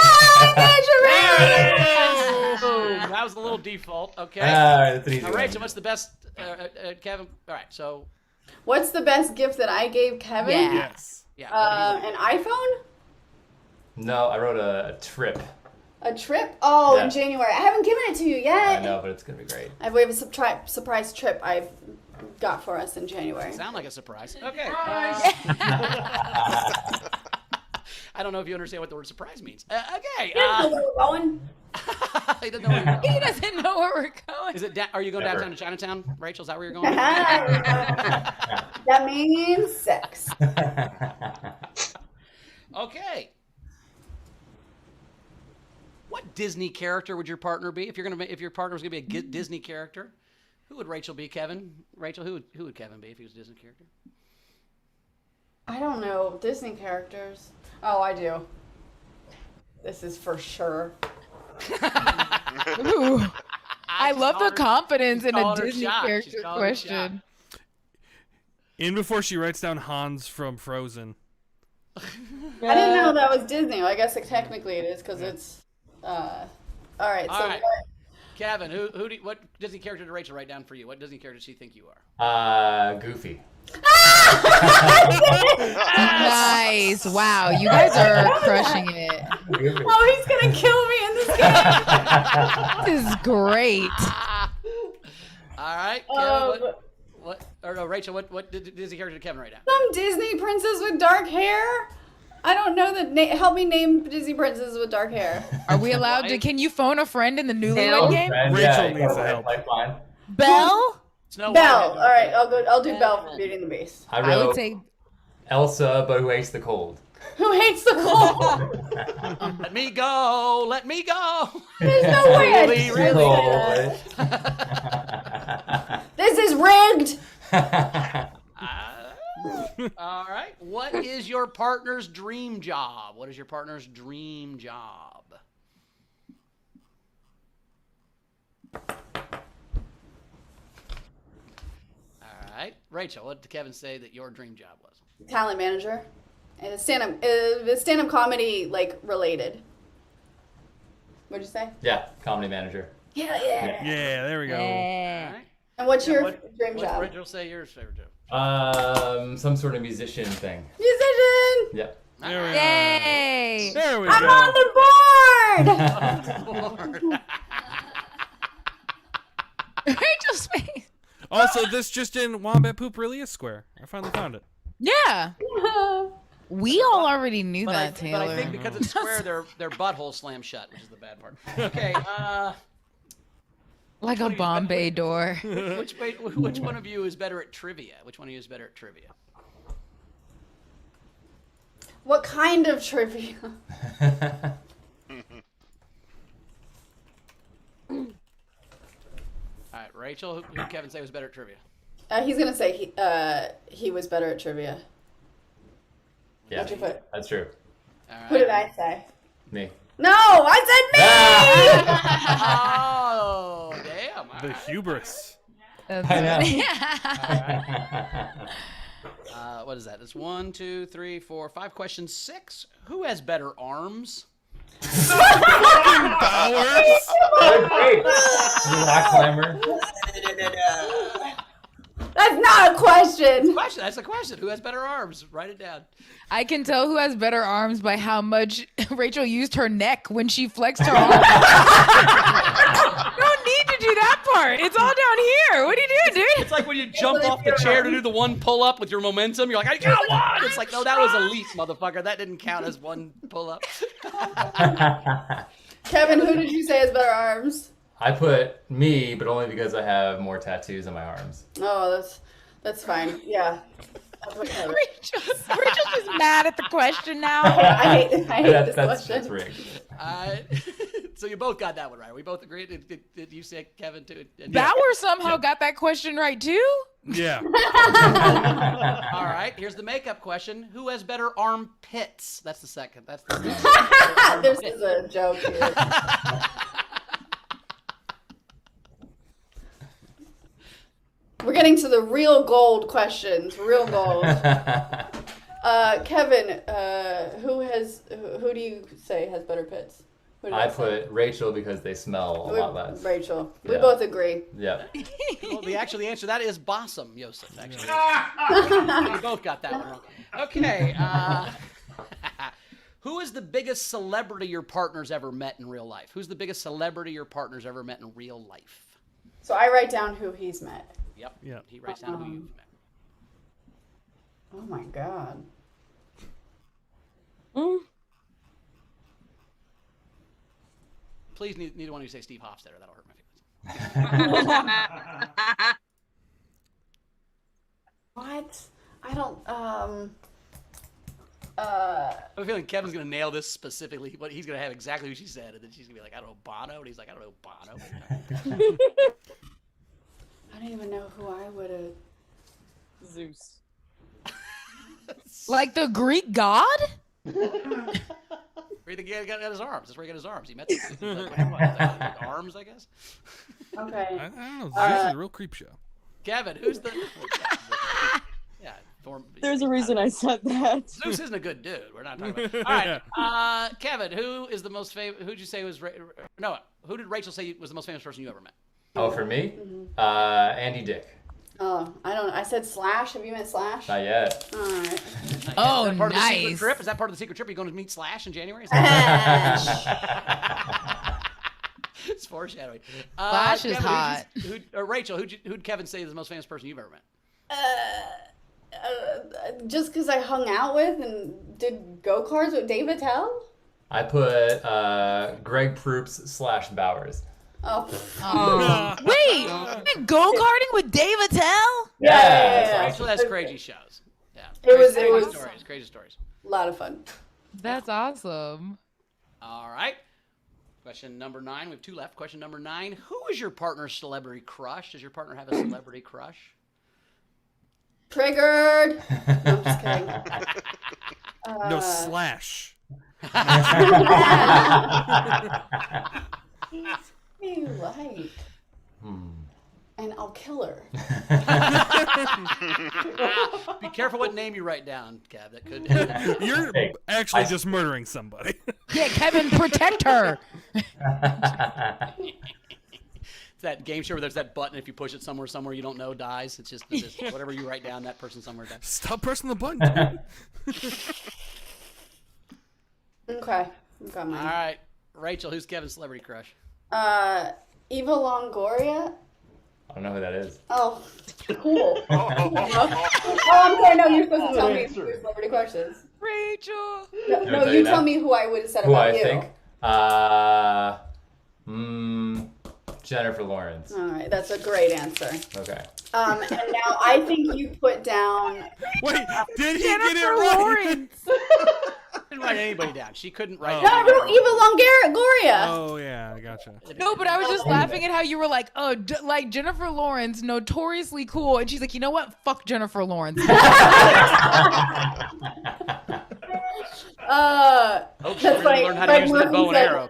[SPEAKER 1] was a little default. Okay.
[SPEAKER 13] That's an easy
[SPEAKER 1] Now,
[SPEAKER 13] one.
[SPEAKER 1] Rachel, what's the best? Kevin. All right. So.
[SPEAKER 2] What's the best gift that I gave Kevin?
[SPEAKER 3] Yeah.
[SPEAKER 4] Yes.
[SPEAKER 1] Yeah.
[SPEAKER 2] An iPhone?
[SPEAKER 13] No, I wrote a trip.
[SPEAKER 2] A trip? Oh,
[SPEAKER 13] Yeah.
[SPEAKER 2] in January. I haven't given it to you yet.
[SPEAKER 13] I know, but it's gonna be great.
[SPEAKER 2] We have a surprise trip I've got for us in January.
[SPEAKER 1] Sound like a surprise. Okay. I don't know if you understand what the word surprise means. Okay.
[SPEAKER 2] You don't know where we're going.
[SPEAKER 1] He doesn't know where you're going.
[SPEAKER 3] He doesn't know where we're going.
[SPEAKER 1] Is it? Are you going
[SPEAKER 13] Never.
[SPEAKER 1] downtown to Chinatown, Rachel? Is that where you're going?
[SPEAKER 2] That means sex.
[SPEAKER 1] Okay. What Disney character would your partner be? If your partner was gonna be a Disney character, who would Rachel be? Kevin? Rachel, who would Kevin be if he was a Disney character?
[SPEAKER 2] I don't know Disney characters. Oh, I do. This is for sure.
[SPEAKER 3] Ooh. I love the confidence in a
[SPEAKER 1] calling her
[SPEAKER 3] Disney
[SPEAKER 1] shot. She's
[SPEAKER 3] character
[SPEAKER 1] calling her
[SPEAKER 3] question.
[SPEAKER 4] In before she writes down Hans from Frozen.
[SPEAKER 2] I didn't know that was Disney. Well, I guess technically it is because it's. All right.
[SPEAKER 1] All
[SPEAKER 2] So
[SPEAKER 1] right. Kevin, what Disney character did Rachel write down for you? What Disney character does she think you are?
[SPEAKER 13] Goofy.
[SPEAKER 3] Nice. Wow, you guys are crushing it.
[SPEAKER 2] Oh, he's gonna kill me in this game.
[SPEAKER 3] This is great.
[SPEAKER 1] All right, Kevin, Rachel, what Disney character did Kevin write down?
[SPEAKER 2] Some Disney princess with dark hair. I don't know the help me name Disney princesses with dark hair.
[SPEAKER 3] Are we allowed to? Can you phone a friend in the Newlywed Game?
[SPEAKER 4] Rachel needs the help.
[SPEAKER 13] Lifeline.
[SPEAKER 3] Belle?
[SPEAKER 2] Belle. All right, I'll do Belle from Beauty and the Beast.
[SPEAKER 13] I
[SPEAKER 3] would say
[SPEAKER 13] Elsa, but who hates the cold.
[SPEAKER 2] Who hates the cold?
[SPEAKER 1] Let me go. Let me go.
[SPEAKER 2] There's no way. I
[SPEAKER 1] Really,
[SPEAKER 2] really
[SPEAKER 1] really.
[SPEAKER 2] This is rigged.
[SPEAKER 1] All right. What is your partner's dream job? What is your partner's dream job? All right. Rachel, what did Kevin say that your dream job was?
[SPEAKER 2] Talent manager. And stand-up comedy, like, related. What'd you say?
[SPEAKER 13] Yeah, comedy manager.
[SPEAKER 2] Yeah.
[SPEAKER 4] Yeah, there we go.
[SPEAKER 3] Yeah.
[SPEAKER 2] And what's your dream
[SPEAKER 1] What's
[SPEAKER 2] job?
[SPEAKER 1] Rachel say yours favorite job?
[SPEAKER 13] Some sort of musician thing.
[SPEAKER 2] Musician!
[SPEAKER 13] Yep.
[SPEAKER 4] There we
[SPEAKER 3] Yay!
[SPEAKER 4] go. There we
[SPEAKER 2] I'm
[SPEAKER 4] go.
[SPEAKER 2] on the board!
[SPEAKER 3] Rachel's face.
[SPEAKER 4] Also, this just in, Wombat Poop really is square. I finally found it.
[SPEAKER 3] Yeah. We all already knew
[SPEAKER 1] But
[SPEAKER 3] that, Taylor.
[SPEAKER 1] But I think because it's square, their butthole slam shut, which is the bad part. Okay.
[SPEAKER 3] Like a Bombay door.
[SPEAKER 1] Which one of you is better at trivia? Which one of you is better at trivia?
[SPEAKER 2] What kind of trivia?
[SPEAKER 1] All right, Rachel, who did Kevin say was better at trivia?
[SPEAKER 2] He's gonna say he was better at trivia.
[SPEAKER 13] Yeah,
[SPEAKER 2] What'd you put?
[SPEAKER 13] that's true.
[SPEAKER 1] All right.
[SPEAKER 2] Who did I say?
[SPEAKER 13] Me.
[SPEAKER 2] No, I said me!
[SPEAKER 1] Oh, damn. All
[SPEAKER 4] The
[SPEAKER 1] right.
[SPEAKER 4] hubris.
[SPEAKER 13] I know.
[SPEAKER 1] What is that? It's 1, 2, 3, 4, 5 questions. 6. Who has better arms?
[SPEAKER 4] Bowers.
[SPEAKER 13] Great. Rock climber.
[SPEAKER 2] That's not a question.
[SPEAKER 1] That's a question. Who has better arms? Write it down.
[SPEAKER 3] I can tell who has better arms by how much Rachel used her neck when she flexed her arm. You don't need to do that part. It's all down here. What are you doing, dude?
[SPEAKER 1] It's like when you jump off the chair to do the one pull-up with your momentum. You're like, I got one! It's like, no, that was a leap, motherfucker. That didn't count as one pull-up.
[SPEAKER 2] Kevin, who did you say has better arms?
[SPEAKER 13] I put me, but only because I have more tattoos on my arms.
[SPEAKER 2] Oh, that's fine. Yeah.
[SPEAKER 3] Rachel's just mad at the question now.
[SPEAKER 2] I hate this
[SPEAKER 13] That's
[SPEAKER 2] question.
[SPEAKER 13] rigged.
[SPEAKER 1] So you both got that one right. We both agreed. Did you say Kevin too?
[SPEAKER 3] Bauer somehow got that question right too.
[SPEAKER 4] Yeah.
[SPEAKER 1] All right. Here's the makeup question. Who has better armpits? That's the second. That's the second.
[SPEAKER 2] This is a joke here. We're getting to the real gold questions. Real gold. Kevin, who do you say has better pits? Who did
[SPEAKER 13] I
[SPEAKER 2] say?
[SPEAKER 13] put Rachel because they smell a lot less.
[SPEAKER 2] Rachel. We
[SPEAKER 13] Yeah.
[SPEAKER 2] both agree.
[SPEAKER 13] Yeah.
[SPEAKER 1] Well, the answer to that is Bossum, Yosef, actually. We both got that one wrong. Okay. Who is the biggest celebrity your partner's ever met in real life? Who's the biggest celebrity your partner's ever met in real life?
[SPEAKER 2] So I write down who he's met.
[SPEAKER 1] Yep. He writes down who you've met.
[SPEAKER 2] Oh my God.
[SPEAKER 1] Please, neither one of you say Steve Hofstetter. That'll hurt my feelings.
[SPEAKER 2] What? I don't.
[SPEAKER 1] I have a feeling Kevin's gonna nail this specifically. But he's gonna have exactly what she said, and then she's gonna be like, "I don't know Bono," and he's like, "I don't know Bono."
[SPEAKER 2] I don't even know who I would have.
[SPEAKER 7] Zeus.
[SPEAKER 3] Like the Greek god?
[SPEAKER 1] Where he got his arms. That's where he got his arms. He met the arms, I guess.
[SPEAKER 2] Okay.
[SPEAKER 4] I don't know. Zeus is a real creep show.
[SPEAKER 1] Kevin, who's the? Yeah.
[SPEAKER 7] There's a reason I said that.
[SPEAKER 1] Zeus isn't a good dude. We're not talking about. All right, Kevin, who is the most famous? Who'd you say was? No, Who did Rachel say was the most famous person you ever met?
[SPEAKER 13] Oh, for me?
[SPEAKER 2] Mm-hmm.
[SPEAKER 13] Andy Dick.
[SPEAKER 2] Oh, I don't. I said Slash. Have you met Slash?
[SPEAKER 13] Not yet.
[SPEAKER 2] All right.
[SPEAKER 3] Oh,
[SPEAKER 1] Is that part of the secret
[SPEAKER 3] nice.
[SPEAKER 1] trip? Is that part of the secret trip? Are you going to meet Slash in January? It's foreshadowing.
[SPEAKER 3] Slash is
[SPEAKER 1] Kevin,
[SPEAKER 3] hot.
[SPEAKER 1] Rachel, who'd Kevin say is the most famous person you've ever met?
[SPEAKER 2] Just because I hung out with and did go-karts with Dave Attell?
[SPEAKER 13] I put Greg Proops / Bowers.
[SPEAKER 2] Oh.
[SPEAKER 3] Wait, you been go-karting with Dave Attell?
[SPEAKER 2] Yeah.
[SPEAKER 1] Rachel has crazy shows. Yeah.
[SPEAKER 2] It was
[SPEAKER 1] Crazy stories.
[SPEAKER 2] a lot of fun.
[SPEAKER 3] That's awesome.
[SPEAKER 1] All right. Question number 9. We have 2 left. Question number 9. Who is your partner's celebrity crush? Does your partner have a celebrity crush?
[SPEAKER 2] Triggered. No, I'm just kidding.
[SPEAKER 4] No Slash.
[SPEAKER 2] You like? And I'll kill her.
[SPEAKER 1] Be careful what name you write down, Kev. That could.
[SPEAKER 4] You're actually just murdering somebody.
[SPEAKER 3] Yeah, Kevin, protect her.
[SPEAKER 1] It's that game show where there's that button. If you push it somewhere you don't know dies. It's just whatever you write down, that person somewhere dies.
[SPEAKER 4] Stop pressing the button.
[SPEAKER 2] Okay. Got mine.
[SPEAKER 1] All right, Rachel. Who's Kevin's celebrity crush?
[SPEAKER 2] Eva Longoria.
[SPEAKER 13] I don't know who that is.
[SPEAKER 2] Oh, cool. I'm sorry. No, you're supposed to tell me your celebrity crushes.
[SPEAKER 3] Rachel.
[SPEAKER 2] No, you tell me who I would have said about you.
[SPEAKER 13] Think? Jennifer Lawrence.
[SPEAKER 2] All right, that's a great answer.
[SPEAKER 13] Okay.
[SPEAKER 2] And now I think you put down.
[SPEAKER 4] Wait, did he
[SPEAKER 3] Jennifer
[SPEAKER 4] get it right?
[SPEAKER 3] Lawrence.
[SPEAKER 1] Didn't write anybody down. She couldn't write.
[SPEAKER 2] No, I wrote Eva Longoria.
[SPEAKER 4] Oh yeah, I gotcha.
[SPEAKER 3] No, but I was just laughing at how you were like, oh, like Jennifer Lawrence, notoriously cool. And she's like, you know what? Fuck Jennifer Lawrence.
[SPEAKER 2] That's funny.
[SPEAKER 1] Learn how to use that bow and arrow.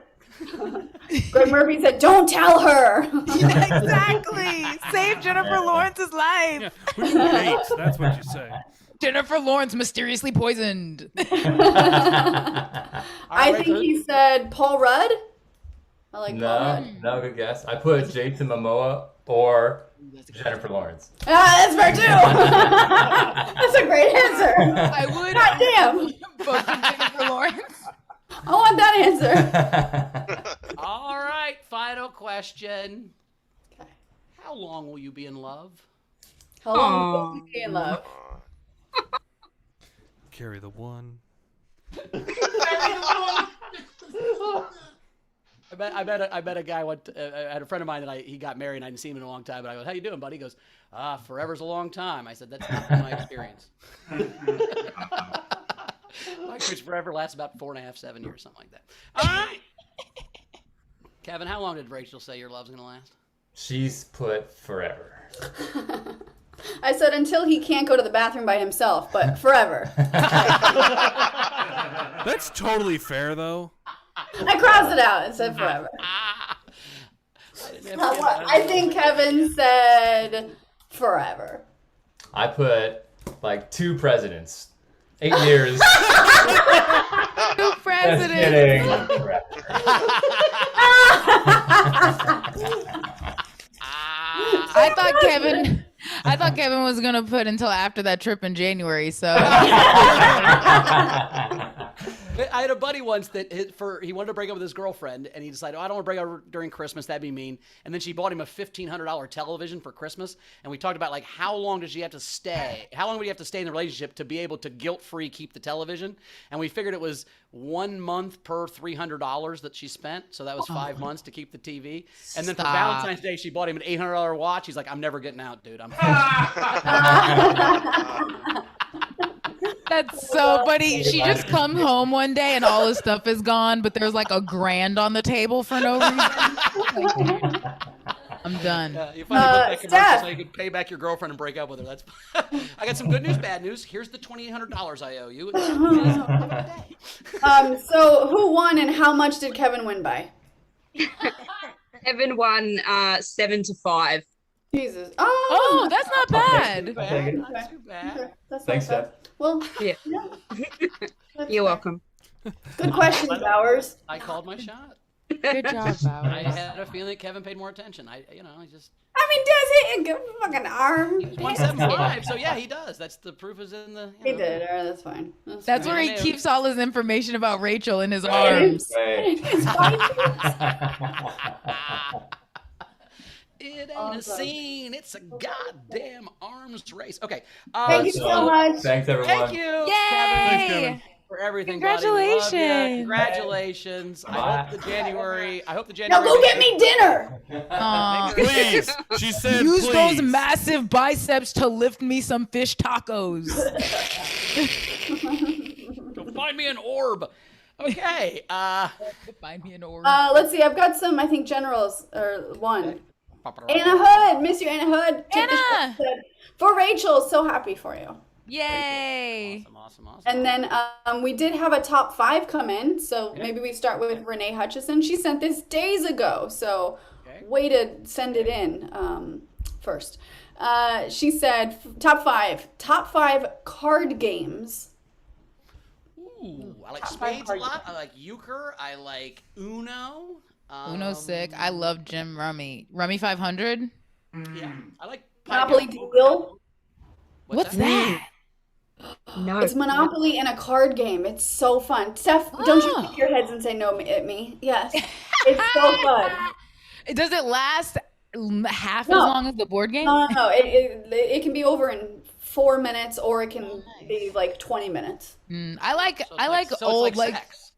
[SPEAKER 2] Greg Murphy said, "Don't tell her."
[SPEAKER 3] Exactly. Save Jennifer Lawrence's life.
[SPEAKER 4] Yeah, who do you hate? That's what you say.
[SPEAKER 3] Jennifer Lawrence mysteriously poisoned.
[SPEAKER 2] I think he said Paul Rudd. I like Paul Rudd.
[SPEAKER 13] No, good guess. I put Jason Momoa or Jennifer Lawrence.
[SPEAKER 2] That's fair too. That's a great answer.
[SPEAKER 3] I would.
[SPEAKER 2] God damn.
[SPEAKER 3] Vote for Jennifer Lawrence.
[SPEAKER 2] I want that answer.
[SPEAKER 1] All right, final question. Okay. How long will you be in love?
[SPEAKER 2] How long will you be in love?
[SPEAKER 4] Carry the one.
[SPEAKER 1] I bet a guy I had a friend of mine that he got married and I hadn't seen him in a long time. But I go, "How you doing, buddy?" He goes, "Forever's a long time." I said, "That's not been my experience." My experience forever lasts about 4.5, 7 years, something like that. All right. Kevin, how long did Rachel say your love's gonna last?
[SPEAKER 13] She's put forever.
[SPEAKER 2] I said until he can't go to the bathroom by himself, but forever.
[SPEAKER 4] That's totally fair, though.
[SPEAKER 2] I crossed it out and said forever. I think Kevin said forever.
[SPEAKER 13] I put like 2 presidents. 8 years.
[SPEAKER 3] 2 presidents.
[SPEAKER 13] Just kidding.
[SPEAKER 3] I thought Kevin was gonna put until after that trip in January. So
[SPEAKER 1] I had a buddy once that he wanted to break up with his girlfriend, and he decided, I don't want to break up during Christmas. That'd be mean. And then she bought him a $1,500 television for Christmas, and we talked about like how long does she have to stay? How long would you have to stay in the relationship to be able to guilt-free keep the television? And we figured it was 1 month per $300 that she spent, so that was 5 months to keep the TV. And then for Valentine's Day, she bought him an $800 watch. He's like, I'm never getting out, dude.
[SPEAKER 3] that's so funny. She just comes home one day and all his stuff is gone, but there's like $1,000 on the table for no reason. I'm done.
[SPEAKER 1] You finally put back so you can pay back your girlfriend and break up with her. That's. I got some good news, bad news. Here's the $2,800 I owe you.
[SPEAKER 2] So who won and how much did Kevin win by?
[SPEAKER 11] Kevin won 7-5.
[SPEAKER 2] Jesus.
[SPEAKER 3] Oh, that's not bad.
[SPEAKER 1] Not too bad.
[SPEAKER 2] Okay. That's
[SPEAKER 13] Thanks,
[SPEAKER 2] not bad. Well,
[SPEAKER 11] Yeah.
[SPEAKER 2] That's
[SPEAKER 11] You're
[SPEAKER 2] fair.
[SPEAKER 11] welcome.
[SPEAKER 2] Good question, Bowers.
[SPEAKER 1] I called my shot.
[SPEAKER 3] Good job,
[SPEAKER 1] I
[SPEAKER 3] Bowers.
[SPEAKER 1] had a feeling Kevin paid more attention. I just.
[SPEAKER 2] I mean, does he? Give fucking arm.
[SPEAKER 1] He's 175, so yeah, he does. That's the proof is in the.
[SPEAKER 2] He did. All right, that's fine.
[SPEAKER 3] That's
[SPEAKER 2] fine.
[SPEAKER 3] where he keeps all his information about Rachel in his
[SPEAKER 2] Right.
[SPEAKER 3] arms.
[SPEAKER 2] His biceps.
[SPEAKER 1] It ain't a scene. It's a goddamn arms race. Okay.
[SPEAKER 2] Thank you so much.
[SPEAKER 13] Thanks, everyone.
[SPEAKER 1] Thank you,
[SPEAKER 3] Yay!
[SPEAKER 1] Kevin. Thanks, Kevin, for everything. buddy. We love ya.
[SPEAKER 3] Congratulations.
[SPEAKER 1] Congratulations. I hope the January.
[SPEAKER 2] Now go get me dinner.
[SPEAKER 3] Aw.
[SPEAKER 4] Please. She said
[SPEAKER 3] Use
[SPEAKER 4] please.
[SPEAKER 3] those massive biceps to lift me some fish tacos.
[SPEAKER 1] Go find me an orb. Okay.
[SPEAKER 3] Find me an orb.
[SPEAKER 2] Let's see. I've got some. I think generals or one. Anna Hood, miss you, Anna Hood.
[SPEAKER 3] Anna!
[SPEAKER 2] For Rachel, so happy for you.
[SPEAKER 3] Yay!
[SPEAKER 1] Awesome.
[SPEAKER 2] And then we did have a top 5 come in, so maybe we start with Renee Hutchison. She sent this days ago, so way to send it in first. She said top 5 card games.
[SPEAKER 1] Ooh, I like spades a lot. I like euchre. I like Uno.
[SPEAKER 3] Uno's sick. I love Jim Rummy. Rummy 500.
[SPEAKER 1] Yeah, I like
[SPEAKER 2] Monopoly Deal.
[SPEAKER 3] What's that?
[SPEAKER 11] No.
[SPEAKER 2] It's Monopoly and a card game. It's so fun. Steph, don't you shake your heads and say no at me. Yes. It's so fun.
[SPEAKER 3] Does it last half as long as the board game?
[SPEAKER 2] No. It can be over in 4 minutes or it can be like 20 minutes.
[SPEAKER 3] I like old
[SPEAKER 1] sex.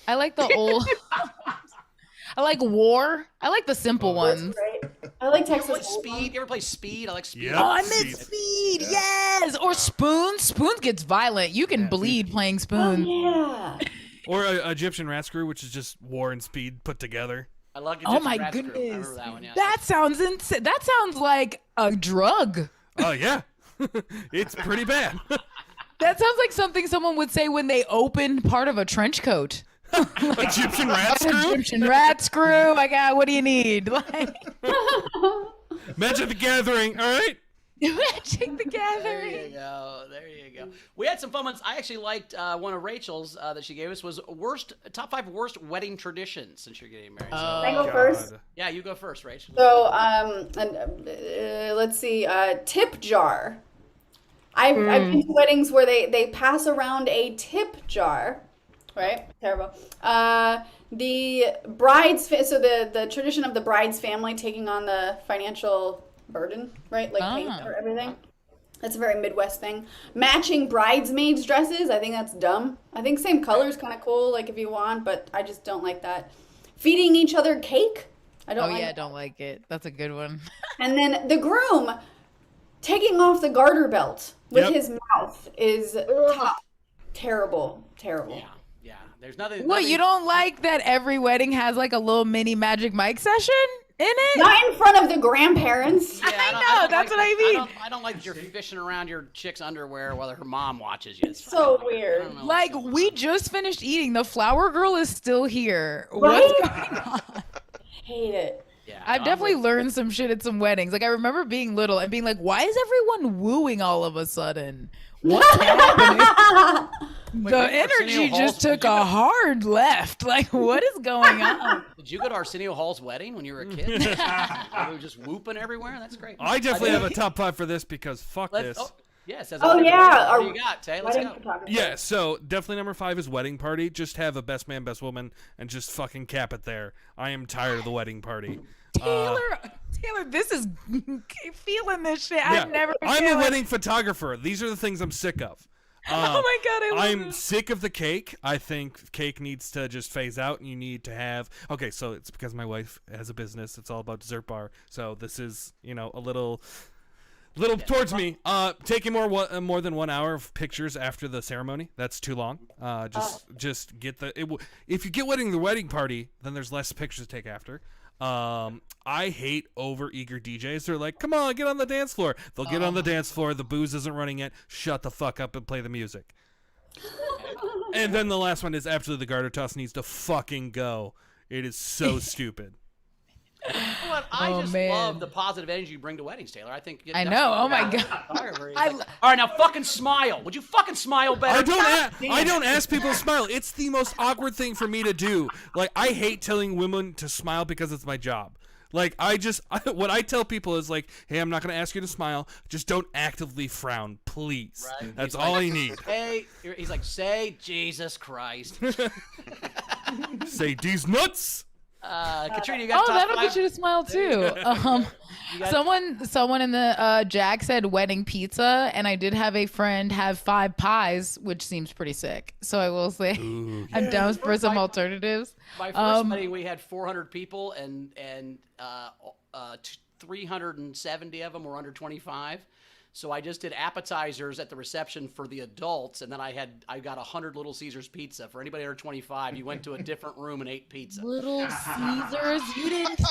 [SPEAKER 3] I like the old I like War. I like the simple ones.
[SPEAKER 2] Right. I like Texas.
[SPEAKER 1] You ever play Speed? You ever play Speed? I like Speed.
[SPEAKER 4] Yep.
[SPEAKER 3] Oh, I meant Speed. Yes. Or Spoons. Spoons gets violent. You can bleed playing Spoons.
[SPEAKER 2] Yeah.
[SPEAKER 4] Or Egyptian Rat Screw, which is just War and Speed put together.
[SPEAKER 1] I love
[SPEAKER 3] Oh my
[SPEAKER 1] Rat Screw. I
[SPEAKER 3] goodness.
[SPEAKER 1] remember that one, yeah.
[SPEAKER 3] That sounds insane. That sounds like a drug.
[SPEAKER 4] Oh, yeah. It's pretty bad.
[SPEAKER 3] That sounds like something someone would say when they open part of a trench coat.
[SPEAKER 4] Egyptian Rat Screw?
[SPEAKER 3] Egyptian Rat Screw. What do you need?
[SPEAKER 4] Magic the Gathering, all right?
[SPEAKER 3] Magic the
[SPEAKER 1] There
[SPEAKER 3] Gathering.
[SPEAKER 1] you go. There you go. We had some fun ones. I actually liked one of Rachel's that she gave us was top 5 worst wedding traditions since you're getting married.
[SPEAKER 2] Can I go first?
[SPEAKER 1] Yeah, you go first, Rachel.
[SPEAKER 2] So, let's see. Tip jar. I've been to weddings where they pass around a tip jar. Right? Terrible. The bride's so the tradition of the bride's family taking on the financial burden, right? Like paying for everything. That's a very Midwest thing. Matching bridesmaids' dresses, I think that's dumb. I think same color is kind of cool, like if you want, but I just don't like that. Feeding each other cake. I don't like
[SPEAKER 3] I don't like it. That's a good one.
[SPEAKER 2] And then the groom taking off the garter belt with his mouth is top. Terrible.
[SPEAKER 1] Yeah. There's nothing.
[SPEAKER 3] What, you don't like that every wedding has like a little mini Magic Mike session in it?
[SPEAKER 2] Not in front of the grandparents.
[SPEAKER 1] Yeah,
[SPEAKER 3] I know, that's what I mean.
[SPEAKER 1] I don't like that you're fishing around your chick's underwear while her mom watches you. It's
[SPEAKER 2] So weird.
[SPEAKER 3] Like, we just finished eating. The flower girl is still here.
[SPEAKER 2] Right?
[SPEAKER 3] What's going on?
[SPEAKER 2] Hate it.
[SPEAKER 1] Yeah,
[SPEAKER 3] I've definitely learned some shit at some weddings. Like, I remember being little and being like, why is everyone wooing all of a sudden? What's happening? The energy just took a hard left. Like, what is going on?
[SPEAKER 1] Did you go to Arsenio Hall's wedding when you were a kid? They were just whooping everywhere. That's great.
[SPEAKER 4] I definitely have a top 5 for this because fuck this.
[SPEAKER 1] Yeah, it says
[SPEAKER 2] Oh, yeah.
[SPEAKER 1] What do you got, Tay? Let's
[SPEAKER 2] Wedding
[SPEAKER 1] go.
[SPEAKER 2] photographer.
[SPEAKER 4] Yeah, so definitely number 5 is wedding party. Just have a best man, best woman, and just fucking cap it there. I am tired of the wedding party.
[SPEAKER 3] Taylor, this is feeling this shit.
[SPEAKER 4] Yeah,
[SPEAKER 3] I've never.
[SPEAKER 4] I'm a wedding photographer. These are the things I'm sick of.
[SPEAKER 3] Oh my god, I love
[SPEAKER 4] I'm
[SPEAKER 3] this.
[SPEAKER 4] sick of the cake. I think cake needs to just phase out, and you need to have. Okay, so it's because my wife has a business. It's all about dessert bar. So this is, a little towards me. Taking more than 1 hour of pictures after the ceremony. That's too long. Just get if you get the wedding party, then there's less pictures to take after. I hate over eager DJs. They're like, come on, get on the dance floor. They'll get on the dance floor. The booze isn't running yet. Shut the fuck up and play the music. And then the last one is absolutely the garter toss needs to fucking go. It is so stupid.
[SPEAKER 1] Well, I
[SPEAKER 3] Oh,
[SPEAKER 1] just
[SPEAKER 3] man.
[SPEAKER 1] love the positive energy you bring to weddings, Taylor. I think.
[SPEAKER 3] I know. Oh my god.
[SPEAKER 1] All right, now fucking smile. Would you fucking smile better?
[SPEAKER 4] I don't ask people to smile. It's the most awkward thing for me to do. Like, I hate telling women to smile because it's my job. Like, what I tell people is like, hey, I'm not going to ask you to smile. Just don't actively frown, please.
[SPEAKER 1] Right?
[SPEAKER 4] That's
[SPEAKER 1] He's
[SPEAKER 4] all
[SPEAKER 1] like,
[SPEAKER 4] I need.
[SPEAKER 1] He's like, say Jesus Christ.
[SPEAKER 4] Say these nuts.
[SPEAKER 1] Katrina, you got top
[SPEAKER 3] that'll
[SPEAKER 1] five?
[SPEAKER 3] get you to smile too. Someone in the Jack said wedding pizza, and I did have a friend have 5 pies, which seems pretty sick. So I will say, I'm down for some alternatives.
[SPEAKER 1] My first wedding, we had 400 people, and 370 of them were under 25. So I just did appetizers at the reception for the adults, and then I got 100 Little Caesars pizza. For anybody under 25, you went to a different room and ate pizza.
[SPEAKER 3] Little Caesars, you didn't.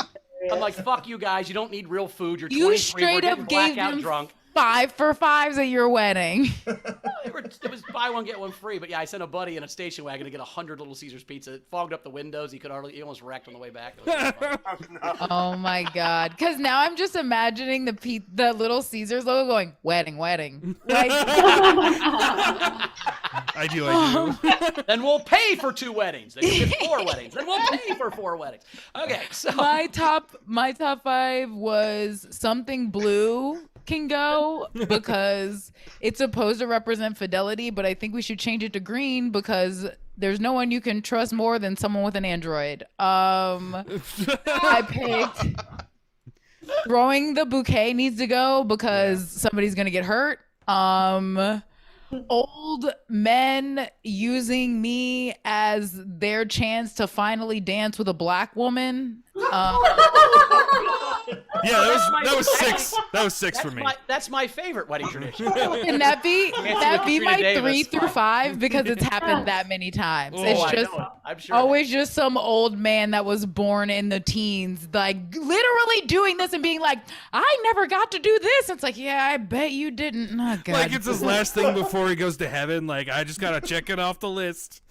[SPEAKER 1] I'm like, fuck you guys. You don't need real food. You're
[SPEAKER 3] You
[SPEAKER 1] 23.
[SPEAKER 3] straight
[SPEAKER 1] We're
[SPEAKER 3] up
[SPEAKER 1] getting
[SPEAKER 3] gave
[SPEAKER 1] blackout
[SPEAKER 3] them
[SPEAKER 1] drunk.
[SPEAKER 3] 5 for 5s at your wedding.
[SPEAKER 1] It was buy one get one free, but yeah, I sent a buddy in a station wagon to get 100 Little Caesars pizza. It fogged up the windows. He almost wrecked on the way back.
[SPEAKER 3] Oh my god! Because now I'm just imagining the Little Caesars logo going wedding. Like,
[SPEAKER 4] I do.
[SPEAKER 1] Then we'll pay for 2 weddings. Then you get 4 weddings. Then we'll pay for 4 weddings. Okay, so
[SPEAKER 3] my top 5 was something blue can go because it's supposed to represent fidelity, but I think we should change it to green because there's no one you can trust more than someone with an Android. I picked throwing the bouquet needs to go because somebody's gonna get hurt. Old men using me as their chance to finally dance with a black woman.
[SPEAKER 4] Yeah, that was 6. That was 6 for me.
[SPEAKER 1] That's my favorite wedding tradition.
[SPEAKER 3] Can that be my 3 through 5 because it's happened that many times? It's just
[SPEAKER 1] I'm sure
[SPEAKER 3] always just some old man that was born in the teens, like literally doing this and being like, I never got to do this. It's like, yeah, I bet you didn't. Oh, God.
[SPEAKER 4] Like it's his last thing before he goes to heaven. Like, I just gotta check it off the list.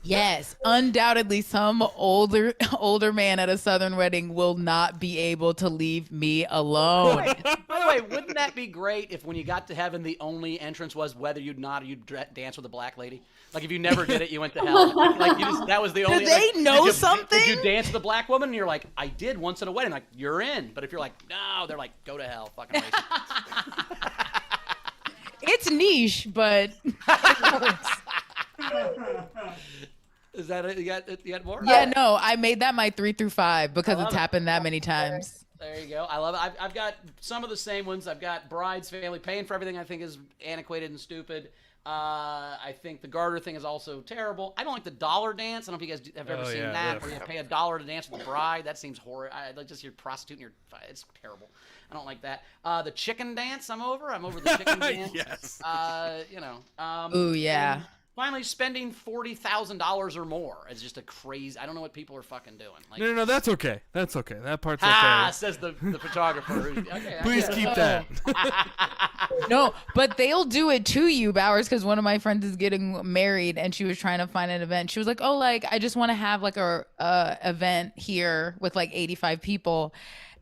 [SPEAKER 3] Yes, undoubtedly some older man at a Southern wedding will not be able to leave me alone.
[SPEAKER 1] By the way, wouldn't that be great if when you got to heaven, the only entrance was whether you'd dance with a black lady? Like if you never did it, you went to hell. Like that was the only.
[SPEAKER 3] Do they know something?
[SPEAKER 1] Did you dance with a black woman? And you're like, I did once at a wedding. Like you're in. But if you're like, no, they're like, go to hell, fucking racist.
[SPEAKER 3] It's niche, but it works.
[SPEAKER 1] Is that it? You got more?
[SPEAKER 3] Yeah, no, I made that my 3 through 5 because it's happened that many times.
[SPEAKER 1] There you go. I love it. I've got some of the same ones. I've got bride's family paying for everything. I think is antiquated and stupid. I think the garter thing is also terrible. I don't like the dollar dance. I don't know if you guys have ever seen that, where you pay $1 to dance with the bride. That seems horrid. I like just you're prostituting it's terrible. I don't like that. The chicken dance, I'm over the chicken dance.
[SPEAKER 4] Yes.
[SPEAKER 3] Ooh, yeah.
[SPEAKER 1] Finally, spending $40,000 or more is just a crazy. I don't know what people are fucking doing. Like,
[SPEAKER 4] No, that's okay. That's okay. That part's okay.
[SPEAKER 1] Says the photographer. Okay,
[SPEAKER 4] Please keep that.
[SPEAKER 3] No, but they'll do it to you, Bowers, because one of my friends is getting married and she was trying to find an event. She was like, oh, like, I just want to have like a event here with like 85 people.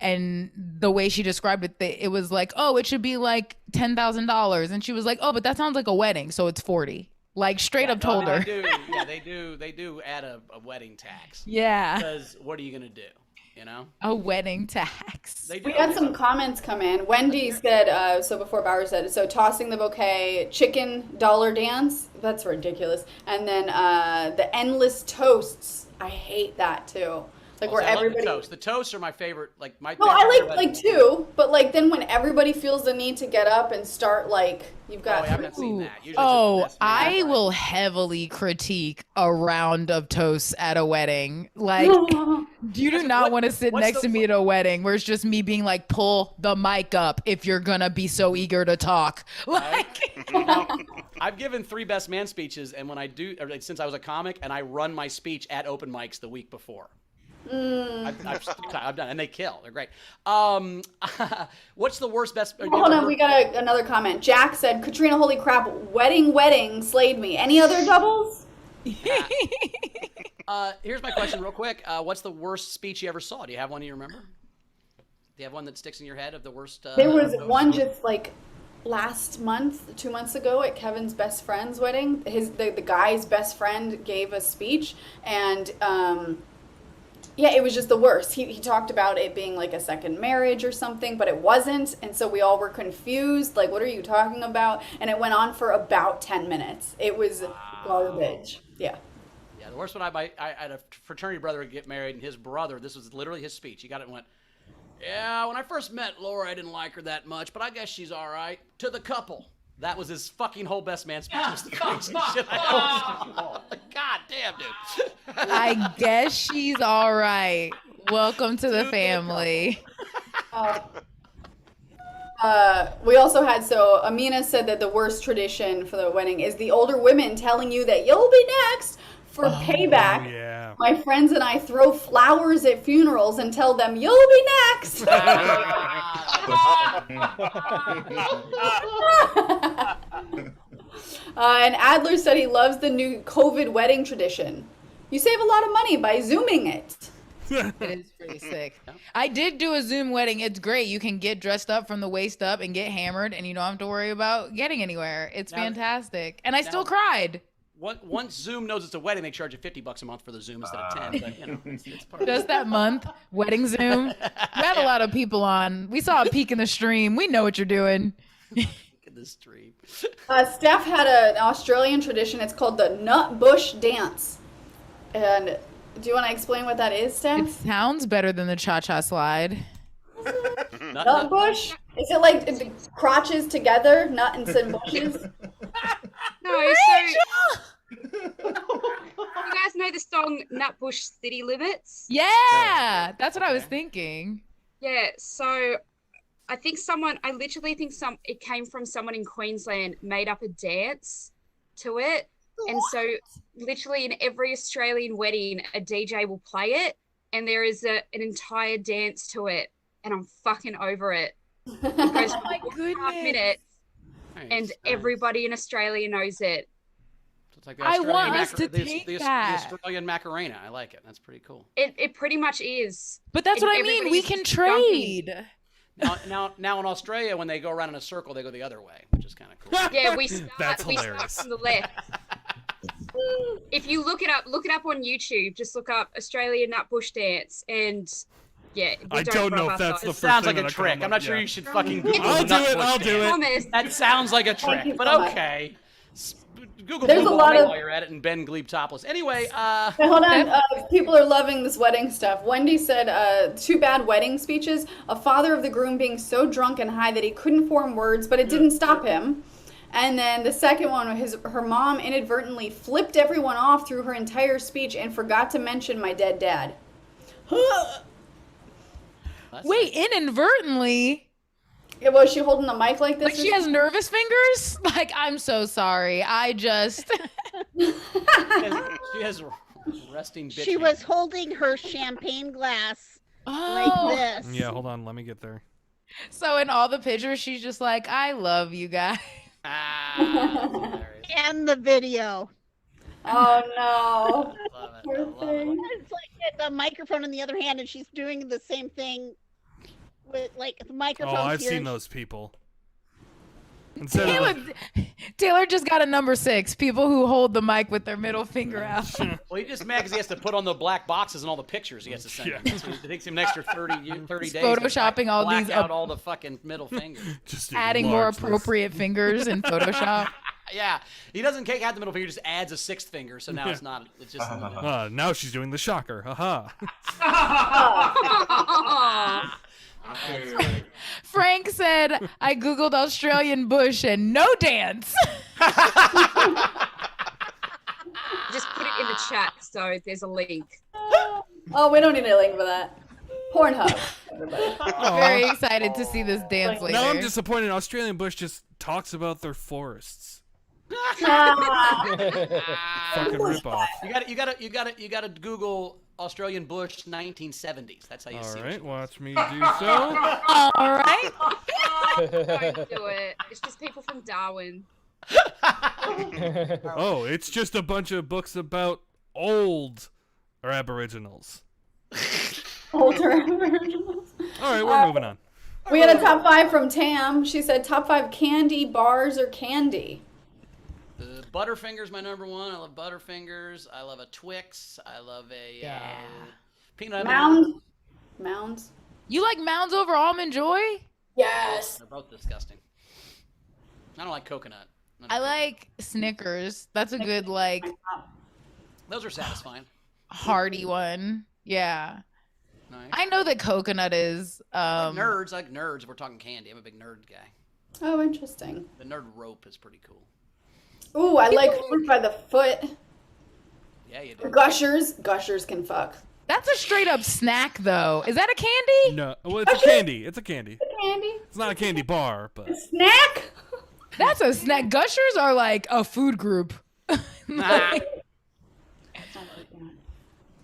[SPEAKER 3] And the way she described it, it was like, oh, it should be like $10,000. And she was like, oh, but that sounds like a wedding, so it's 40. Like straight up told her.
[SPEAKER 1] They do add a wedding tax.
[SPEAKER 3] Yeah.
[SPEAKER 1] Because what are you gonna do? You know?
[SPEAKER 3] A wedding tax.
[SPEAKER 2] We had some comments come in. Wendy said, so before Bauer said, so tossing the bouquet, chicken dollar dance, that's ridiculous. And then the endless toasts, I hate that too. Like where everybody.
[SPEAKER 1] The toasts are my favorite. Like my.
[SPEAKER 2] No, I like two, but like then when everybody feels the need to get up and start like you've got.
[SPEAKER 1] Oh, I haven't seen that.
[SPEAKER 3] I will heavily critique a round of toasts at a wedding. Like you do not want to sit next to me at a wedding where it's just me being like, pull the mic up if you're gonna be so eager to talk. Like.
[SPEAKER 1] I've given 3 best man speeches, and when I do, since I was a comic, and I run my speech at open mics the week before. I've done, and they kill. They're great. What's the worst best?
[SPEAKER 2] Hold on, we got another comment. Jack said, "Katrina, holy crap, wedding slayed me." Any other doubles?
[SPEAKER 1] Here's my question, real quick. What's the worst speech you ever saw? Do you have one you remember? Do you have one that sticks in your head of the worst?
[SPEAKER 2] There was one just like last month, 2 months ago at Kevin's best friend's wedding. The guy's best friend gave a speech, and yeah, it was just the worst. He talked about it being like a second marriage or something, but it wasn't, and so we all were confused. Like, what are you talking about? And it went on for about 10 minutes. It was garbage. Yeah.
[SPEAKER 1] Yeah, the worst one I had a fraternity brother get married, and his brother. This was literally his speech. He got it and went. Yeah, when I first met Laura, I didn't like her that much, but I guess she's all right. To the couple. That was his fucking whole best man speech. It was the craziest shit I ever seen. God damn, dude.
[SPEAKER 3] I guess she's all right. Welcome to the family.
[SPEAKER 2] We also had, so Amina said that the worst tradition for the wedding is the older women telling you that you'll be next for payback.
[SPEAKER 4] Yeah.
[SPEAKER 2] My friends and I throw flowers at funerals and tell them, you'll be next. And Adler said he loves the new COVID wedding tradition. You save a lot of money by Zooming it.
[SPEAKER 3] It is pretty sick. I did do a Zoom wedding. It's great. You can get dressed up from the waist up and get hammered, and you don't have to worry about getting anywhere. It's fantastic. And I still cried.
[SPEAKER 1] Once Zoom knows it's a wedding, they charge you $50 a month for the Zoom instead of 10. But, you know, it's part of
[SPEAKER 3] Just that month, wedding Zoom. We had a lot of people on. We saw a peek in the stream. We know what you're doing.
[SPEAKER 1] Look at this stream.
[SPEAKER 2] Steph had an Australian tradition. It's called the nut bush dance. And do you want to explain what that is, Steph?
[SPEAKER 3] It sounds better than the cha-cha slide.
[SPEAKER 2] Nut bush? Is it like the crotches together, nut and some bushes?
[SPEAKER 11] No, so you guys know the song Nutbush City Limits?
[SPEAKER 3] Yeah, that's what I was thinking.
[SPEAKER 11] Yeah, so I literally think it came from someone in Queensland made up a dance to it. And so literally in every Australian wedding, a DJ will play it and there is an entire dance to it. And I'm fucking over it. It goes for 4.5 minutes and everybody in Australia knows it.
[SPEAKER 1] It's like the
[SPEAKER 3] I
[SPEAKER 1] Australian
[SPEAKER 3] want us to take
[SPEAKER 1] the
[SPEAKER 3] that.
[SPEAKER 1] Australian Macarena. I like it. That's pretty cool.
[SPEAKER 11] It pretty much is.
[SPEAKER 3] But that's
[SPEAKER 11] And
[SPEAKER 3] what I mean. We
[SPEAKER 11] everybody's
[SPEAKER 3] can
[SPEAKER 11] jumping.
[SPEAKER 3] trade.
[SPEAKER 1] Now in Australia, when they go around in a circle, they go the other way, which is kind of cool.
[SPEAKER 11] Yeah, we start
[SPEAKER 4] hilarious.
[SPEAKER 11] from the left. If you look it up on YouTube. Just look up Australian Nutbush dance, and yeah.
[SPEAKER 4] I don't know if that's the
[SPEAKER 1] It
[SPEAKER 4] first
[SPEAKER 1] sounds
[SPEAKER 4] thing
[SPEAKER 1] like a
[SPEAKER 4] that'll
[SPEAKER 1] trick.
[SPEAKER 4] come
[SPEAKER 1] I'm not
[SPEAKER 4] up,
[SPEAKER 1] sure
[SPEAKER 4] yeah.
[SPEAKER 1] you should fucking Google
[SPEAKER 4] I'll do it.
[SPEAKER 1] Nutbush
[SPEAKER 4] I'll do
[SPEAKER 1] dance.
[SPEAKER 4] it.
[SPEAKER 1] That sounds like a trick,
[SPEAKER 2] you
[SPEAKER 1] but
[SPEAKER 2] so much.
[SPEAKER 1] okay. Google
[SPEAKER 2] There's a lot
[SPEAKER 1] while
[SPEAKER 2] of-
[SPEAKER 1] you're at it and Ben Gleib topless. Anyway,
[SPEAKER 2] Hey, hold on. People are loving this wedding stuff. Wendy said, 2 bad wedding speeches. A father of the groom being so drunk and high that he couldn't form words, but it didn't stop him. And then the second one, her mom inadvertently flipped everyone off through her entire speech and forgot to mention my dead dad.
[SPEAKER 3] Wait, inadvertently?
[SPEAKER 2] Yeah, was she holding the mic like this?
[SPEAKER 3] Like she has nervous fingers? Like, I'm so sorry. I just...
[SPEAKER 1] she has resting bitch.
[SPEAKER 14] She was holding her champagne glass
[SPEAKER 3] Oh.
[SPEAKER 14] like this.
[SPEAKER 4] Yeah, hold on. Let me get there.
[SPEAKER 3] So in all the pictures, she's just like, I love you guys.
[SPEAKER 14] And the video.
[SPEAKER 2] Oh no.
[SPEAKER 1] Love it.
[SPEAKER 2] Poor
[SPEAKER 1] I love
[SPEAKER 2] thing.
[SPEAKER 14] It's like the microphone in the other hand, and she's doing the same thing with like the microphone.
[SPEAKER 4] Oh, I've
[SPEAKER 14] here.
[SPEAKER 4] seen those people. Instead of
[SPEAKER 3] Taylor just got a number 6. People who hold the mic with their middle finger out.
[SPEAKER 1] Well, he just mad because he has to put on the black boxes and all the pictures he has to send.
[SPEAKER 4] Yeah.
[SPEAKER 1] So it takes him an extra 30 days.
[SPEAKER 3] Photoshopping
[SPEAKER 1] to
[SPEAKER 3] all
[SPEAKER 1] black
[SPEAKER 3] these
[SPEAKER 1] out
[SPEAKER 3] up-
[SPEAKER 1] all the fucking middle fingers.
[SPEAKER 4] just
[SPEAKER 3] Adding more
[SPEAKER 4] enlarge this.
[SPEAKER 3] appropriate fingers in Photoshop.
[SPEAKER 1] Yeah, he doesn't add the middle finger; just adds a 6th finger. So now it's not. It's just.
[SPEAKER 4] Now she's doing the shocker. Haha.
[SPEAKER 3] Frank said, I Googled Australian bush and no dance.
[SPEAKER 11] Just put it in the chat so there's a link.
[SPEAKER 2] Oh, we don't need a link for that. Pornhub. Everybody.
[SPEAKER 3] Very excited to see this dance later.
[SPEAKER 4] Now I'm disappointed. Australian Bush just talks about their forests. Fucking ripoff.
[SPEAKER 1] You gotta Google Australian Bush 1970s. That's how you see
[SPEAKER 4] All
[SPEAKER 1] it.
[SPEAKER 4] right, watch me do so.
[SPEAKER 3] All right.
[SPEAKER 11] Don't do it. It's just people from Darwin.
[SPEAKER 4] Oh, it's just a bunch of books about old Aboriginals.
[SPEAKER 2] Older Aboriginals.
[SPEAKER 4] All right, we're moving on.
[SPEAKER 2] We had a top 5 from Tam. She said top 5 candy bars or candy.
[SPEAKER 1] Butterfinger's my number 1. I love Butterfingers. I love a Twix. I love a peanut
[SPEAKER 2] Mound. Mounds.
[SPEAKER 3] You like Mounds over Almond Joy?
[SPEAKER 2] Yes.
[SPEAKER 1] They're both disgusting. I don't like coconut.
[SPEAKER 3] I like Snickers. That's a good like.
[SPEAKER 1] Those are satisfying.
[SPEAKER 3] Hearty one. Yeah.
[SPEAKER 1] Nice.
[SPEAKER 3] I know that coconut is.
[SPEAKER 1] I like nerds. We're talking candy. I'm a big nerd guy.
[SPEAKER 2] Oh, interesting.
[SPEAKER 1] The nerd rope is pretty cool.
[SPEAKER 2] Ooh, I like fruit by the foot.
[SPEAKER 1] Yeah, you do.
[SPEAKER 2] Gushers. Gushers can fuck.
[SPEAKER 3] That's a straight up snack, though. Is that a candy?
[SPEAKER 4] No, well, it's a candy. It's a candy.
[SPEAKER 2] Candy.
[SPEAKER 4] It's not a candy bar, but
[SPEAKER 2] Snack.
[SPEAKER 3] That's a snack. Gushers are like a food group.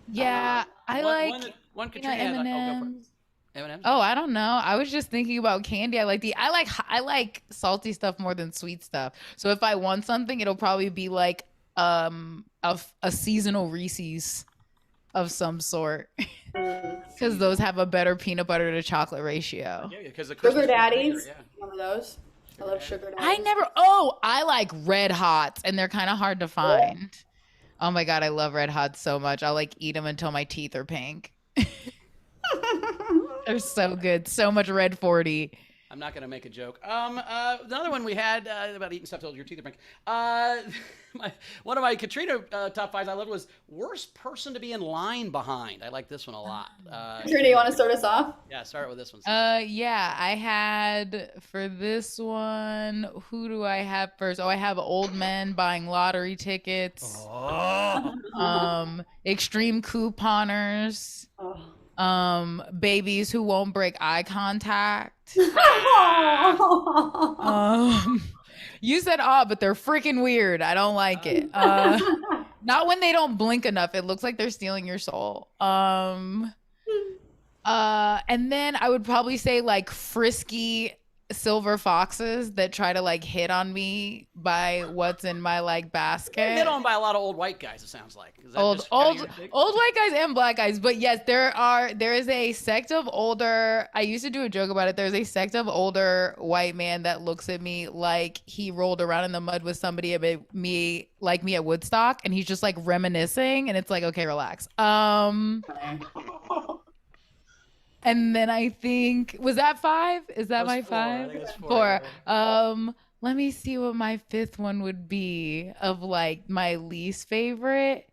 [SPEAKER 3] Yeah, I like
[SPEAKER 1] one Katrina had,
[SPEAKER 3] M&Ms.
[SPEAKER 1] M&Ms?
[SPEAKER 3] Oh, I don't know. I was just thinking about candy. I like salty stuff more than sweet stuff. So if I want something, it'll probably be like a seasonal Reese's of some sort, because those have a better peanut butter to chocolate ratio.
[SPEAKER 1] Yeah, because the
[SPEAKER 2] Sugar Daddies. Remember those? I love Sugar Daddies.
[SPEAKER 3] I like Red Hots, and they're kind of hard to find. Oh my God, I love Red Hots so much. I'll like eat them until my teeth are pink. They're so good. So much Red 40.
[SPEAKER 1] I'm not gonna make a joke. Another one we had about eating stuff till your teeth are pink. One of my Katrina top 5s I loved was worst person to be in line behind. I like this one a lot.
[SPEAKER 2] Katrina, you want to start us off?
[SPEAKER 1] Yeah, start with this one.
[SPEAKER 3] Yeah, I had for this one. Who do I have first? Oh, I have old men buying lottery tickets. Extreme couponers. Babies who won't break eye contact. You said but they're freaking weird. I don't like it. Not when they don't blink enough. It looks like they're stealing your soul. And then I would probably say like frisky silver foxes that try to like hit on me by what's in my like basket.
[SPEAKER 1] Hit on by a lot of old white guys. It sounds like
[SPEAKER 3] Old white guys and black guys. But yes, there is a sect of older. I used to do a joke about it. There's a sect of older white man that looks at me like he rolled around in the mud with somebody at me at Woodstock, and he's just like reminiscing, and it's like, okay, relax. And then I think, was that 5? Is that my 5?
[SPEAKER 1] I think it's
[SPEAKER 3] 4. Let me see what my 5th one would be of like my least favorite.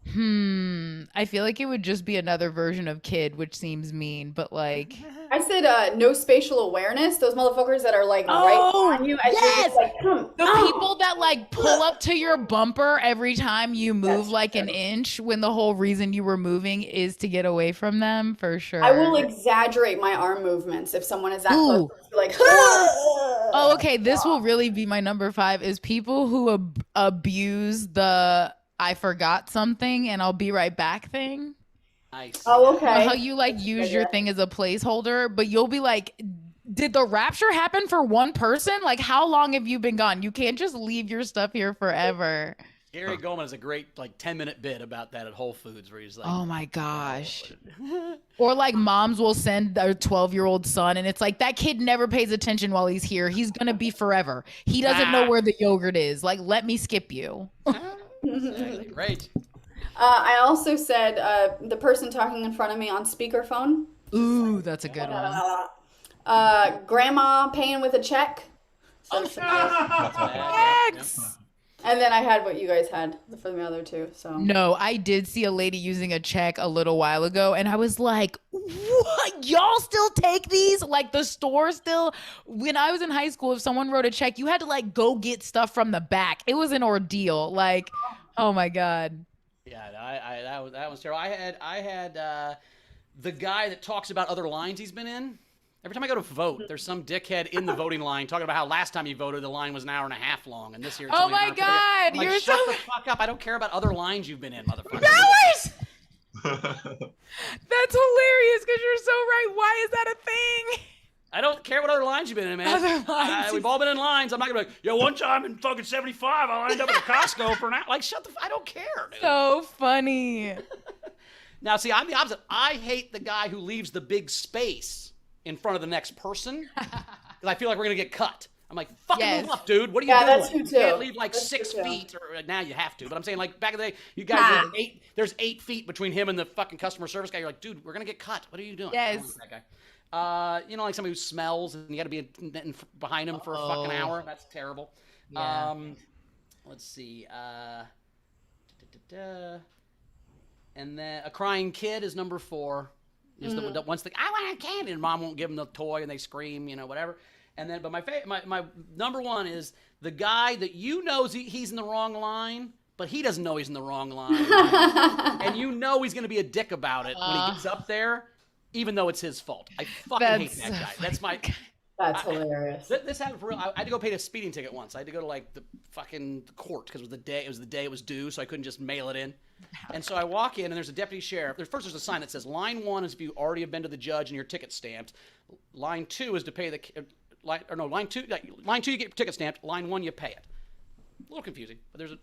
[SPEAKER 3] I feel like it would just be another version of Kid, which seems mean, but like.
[SPEAKER 2] I said no spatial awareness. Those motherfuckers that are like right on you. As you're just like,
[SPEAKER 3] the people that like pull up to your bumper every time you move like an inch, when the whole reason you were moving is to get away from them, for sure.
[SPEAKER 2] I will exaggerate my arm movements if someone is that close. Like,
[SPEAKER 3] oh, okay. This will really be my number 5 is people who abuse the I forgot something and I'll be right back thing.
[SPEAKER 1] Nice.
[SPEAKER 2] Oh, okay.
[SPEAKER 3] How you like use your thing as a placeholder, but you'll be like, did the rapture happen for one person? Like, how long have you been gone? You can't just leave your stuff here forever.
[SPEAKER 1] Gary Goldman has a great like 10-minute bit about that at Whole Foods where he's like,
[SPEAKER 3] oh my gosh. Or like moms will send their 12-year-old son and it's like, that kid never pays attention while he's here. He's going to be forever. He doesn't know where the yogurt is. Like, let me skip you.
[SPEAKER 1] Exactly. Right.
[SPEAKER 2] I also said the person talking in front of me on speakerphone.
[SPEAKER 3] Ooh, that's a good one.
[SPEAKER 2] Grandma paying with a check.
[SPEAKER 3] X.
[SPEAKER 2] And then I had what you guys had for the other two. So
[SPEAKER 3] no, I did see a lady using a check a little while ago, and I was like, "What? Y'all still take these? Like the store still?" When I was in high school, if someone wrote a check, you had to like go get stuff from the back. It was an ordeal. Like, oh my God.
[SPEAKER 1] Yeah, that was terrible. I had the guy that talks about other lines he's been in. Every time I go to vote, there's some dickhead in the voting line talking about how last time he voted, the line was an hour and a half long, and this year it's
[SPEAKER 3] oh
[SPEAKER 1] only
[SPEAKER 3] my
[SPEAKER 1] an hour.
[SPEAKER 3] God,
[SPEAKER 1] I'm like,
[SPEAKER 3] you're
[SPEAKER 1] shut
[SPEAKER 3] so
[SPEAKER 1] the fuck up! I don't care about other lines you've been in, motherfucker.
[SPEAKER 3] Bowers! That's hilarious because you're so right. Why is that a thing?
[SPEAKER 1] I don't care what other lines you've been in, man.
[SPEAKER 3] Other lines.
[SPEAKER 1] We've all been in lines. I'm not gonna be like, yo, one time in fucking 75, I lined up at a Costco for an hour. Like, shut the. I don't care, dude.
[SPEAKER 3] So funny.
[SPEAKER 1] Now, see, I'm the opposite. I hate the guy who leaves the big space in front of the next person because I feel like we're gonna get cut. I'm like, fucking move up, dude. What are you doing?
[SPEAKER 2] that's true,
[SPEAKER 1] You
[SPEAKER 2] too.
[SPEAKER 1] can't leave like
[SPEAKER 2] That's
[SPEAKER 1] 6
[SPEAKER 2] true, too.
[SPEAKER 1] feet, or now you have to. But I'm saying, like, back in the day, you guys leave there's 8 feet between him and the fucking customer service guy. You're like, dude, we're gonna get cut. What are you doing? I don't
[SPEAKER 3] Yes.
[SPEAKER 1] like that guy. You know, like somebody who smells and you got to be behind him for a fucking hour. That's terrible.
[SPEAKER 3] Yeah.
[SPEAKER 1] Let's see. And then a crying kid is number 4. Is the once I want a candy, and mom won't give them the toy, and they scream, you know, whatever. And then, but my number 1 is the guy that you know he's in the wrong line, but he doesn't know he's in the wrong line, and you know he's gonna be a dick about it when he gets up there, even though it's his fault. I fucking hate that guy. That's my.
[SPEAKER 2] That's hilarious.
[SPEAKER 1] This happened for real. I had to go pay a speeding ticket once. I had to go to like the fucking court because it was the day it was due, so I couldn't just mail it in. And so I walk in, and there's a deputy sheriff. There's a sign that says line 1 is if you already have been to the judge and your ticket stamped. Line 2 is to pay the line 2 you get your ticket stamped. Line 1 you pay it. A little confusing, but there's a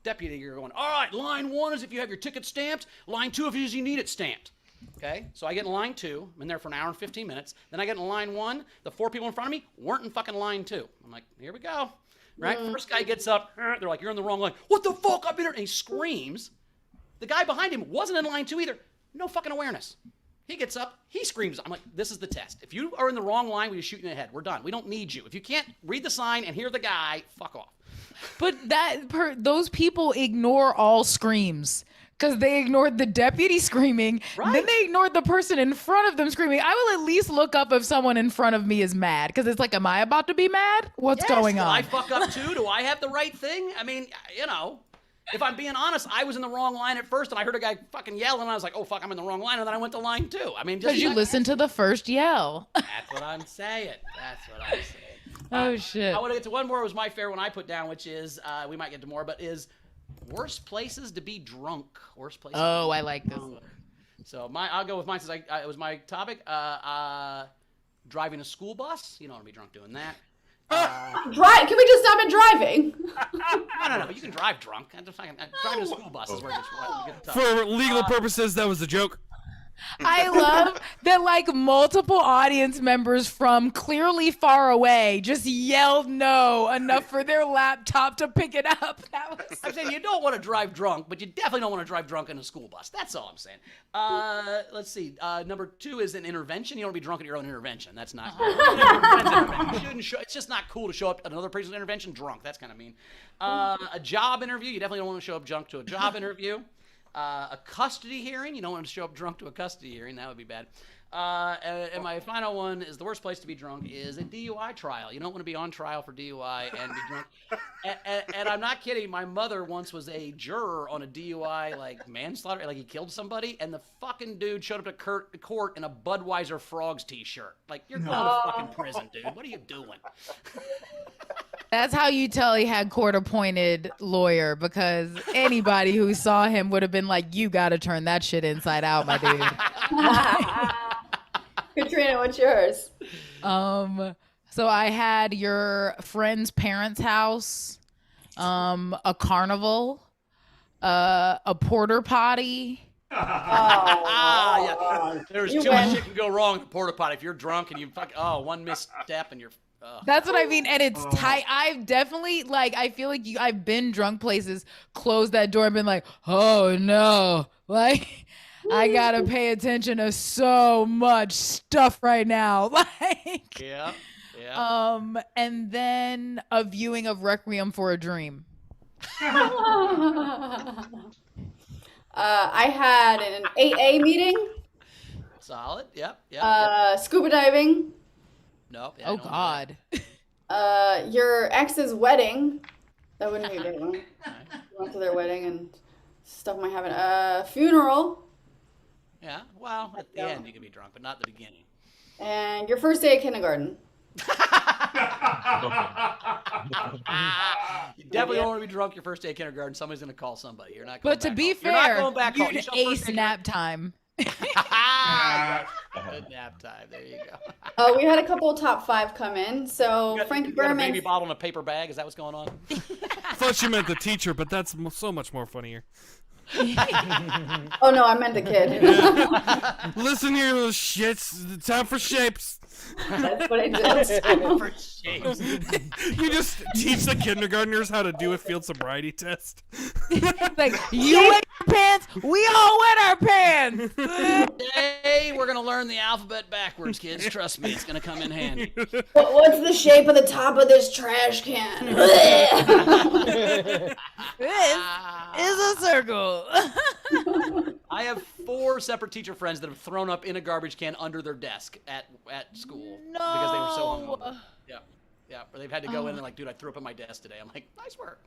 [SPEAKER 1] deputy here going, all right, line 1 is if you have your ticket stamped. Line 2 if you need it stamped. Okay, so I get in line 2. I'm in there for an hour and 15 minutes. Then I get in line 1. The 4 people in front of me weren't in fucking line 2. I'm like, here we go. Right? First guy gets up. They're like, you're in the wrong line. What the fuck? I've been here. And he screams. The guy behind him wasn't in line 2 either. No fucking awareness. He gets up. He screams. I'm like, this is the test. If you are in the wrong line, we just shoot you in the head. We're done. We don't need you. If you can't read the sign and hear the guy, fuck off.
[SPEAKER 3] But those people ignore all screams. Because they ignored the deputy screaming, then they ignored the person in front of them screaming. I will at least look up if someone in front of me is mad. Because it's like, am I about to be mad? What's going on?
[SPEAKER 1] Did I fuck up too? Do I have the right thing? I mean, you know, if I'm being honest, I was in the wrong line at first, and I heard a guy fucking yell, and I was like, oh, fuck, I'm in the wrong line, and then I went to line 2. I mean, just
[SPEAKER 3] because you listened to the first yell.
[SPEAKER 1] That's what I'm saying. That's what I'm saying.
[SPEAKER 3] Oh, shit.
[SPEAKER 1] I want to get to one more. It was my favorite one I put down, which is, we might get to more, but is worst places to be drunk. Worst places.
[SPEAKER 3] Oh, I like this one.
[SPEAKER 1] So I'll go with mine since it was my topic. Driving a school bus. You don't want to be drunk doing that.
[SPEAKER 2] Can we just stop at driving?
[SPEAKER 1] No, but you can drive drunk. Driving a school bus is where it gets tough.
[SPEAKER 4] For legal purposes, that was a joke.
[SPEAKER 3] I love that like multiple audience members from clearly far away just yelled no enough for their laptop to pick it up.
[SPEAKER 1] I'm saying you don't want to drive drunk, but you definitely don't want to drive drunk in a school bus. That's all I'm saying. Let's see. Number 2 is an intervention. You don't want to be drunk at your own intervention. That's not cool. You shouldn't it's just not cool to show up at another person's intervention drunk. That's kind of mean. A job interview. You definitely don't want to show up drunk to a job interview. A custody hearing. You don't want to show up drunk to a custody hearing. That would be bad. And my final one is the worst place to be drunk is a DUI trial. You don't want to be on trial for DUI and be drunk. And I'm not kidding. My mother once was a juror on a DUI, like manslaughter, like he killed somebody, and the fucking dude showed up to court in a Budweiser Frogs t-shirt. Like, you're going to fucking prison, dude. What are you doing?
[SPEAKER 3] That's how you tell he had court-appointed lawyer, because anybody who saw him would have been like, you got to turn that shit inside out, my dude.
[SPEAKER 2] Katrina, what's yours?
[SPEAKER 3] So I had your friend's parents' house, a carnival, a porter potty.
[SPEAKER 1] Yeah. There's too much shit can go wrong at the porta potty if you're drunk and you one misstep and you're.
[SPEAKER 3] That's what I mean, and it's tight. I've definitely I feel like I've been drunk places, closed that door and been like, oh no, like I gotta pay attention to so much stuff right now, like.
[SPEAKER 1] Yeah.
[SPEAKER 3] And then a viewing of Requiem for a Dream.
[SPEAKER 2] I had an AA meeting.
[SPEAKER 1] Solid. Yep.
[SPEAKER 2] Scuba diving.
[SPEAKER 1] Nope.
[SPEAKER 3] Oh God.
[SPEAKER 2] Your ex's wedding. That wouldn't be a good one. Went to their wedding and stuff might happen. Funeral.
[SPEAKER 1] Yeah. Well, at the end you can be drunk, but not the beginning.
[SPEAKER 2] And your first day of kindergarten.
[SPEAKER 1] You definitely don't want to be drunk your first day of kindergarten. Somebody's going to call somebody. You're not going
[SPEAKER 3] But to
[SPEAKER 1] back
[SPEAKER 3] be
[SPEAKER 1] home. You're not
[SPEAKER 3] fair,
[SPEAKER 1] going back home.
[SPEAKER 3] you'd ace nap time.
[SPEAKER 1] Good nap time. There you
[SPEAKER 2] Oh, we had a couple of top 5 come in. So Frankie
[SPEAKER 1] You got a
[SPEAKER 2] Berman.
[SPEAKER 1] baby bottle in a paper bag. Is that what's going on?
[SPEAKER 4] I thought you meant the teacher, but that's so much more funnier.
[SPEAKER 2] Oh no, I meant the kid.
[SPEAKER 4] Listen here, little shits. Time for shapes.
[SPEAKER 2] That's what I did.
[SPEAKER 1] Time for shapes.
[SPEAKER 4] You just teach the kindergartners how to do a field sobriety test.
[SPEAKER 3] Like, you wet your pants, we all wet our pants.
[SPEAKER 1] Today we're gonna learn the alphabet backwards, kids. Trust me, it's gonna come in handy.
[SPEAKER 2] What's the shape of the top of this trash can?
[SPEAKER 3] This is a circle.
[SPEAKER 1] I have 4 separate teacher friends that have thrown up in a garbage can under their desk at school because they were so hungover. Yeah. Yeah, or they've had to go in and like, dude, I threw up on my desk today. I'm like, nice work.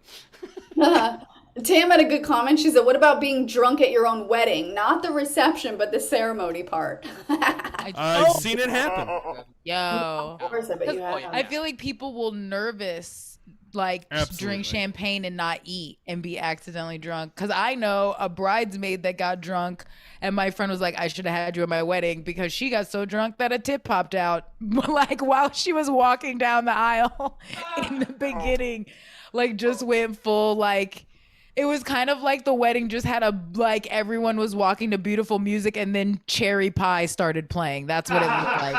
[SPEAKER 2] Tam had a good comment. She said, what about being drunk at your own wedding? Not the reception, but the ceremony part.
[SPEAKER 4] I've seen it happen.
[SPEAKER 3] Yo.
[SPEAKER 2] Of course, I bet you have.
[SPEAKER 3] I feel like people will nervous like
[SPEAKER 4] Absolutely.
[SPEAKER 3] drink champagne and not eat and be accidentally drunk. Cause I know a bridesmaid that got drunk and my friend was like, I should have had you at my wedding because she got so drunk that a tip popped out like while she was walking down the aisle in the beginning, like just went full, like it was kind of like the wedding just had like everyone was walking to beautiful music and then Cherry Pie started playing. That's what it looked like.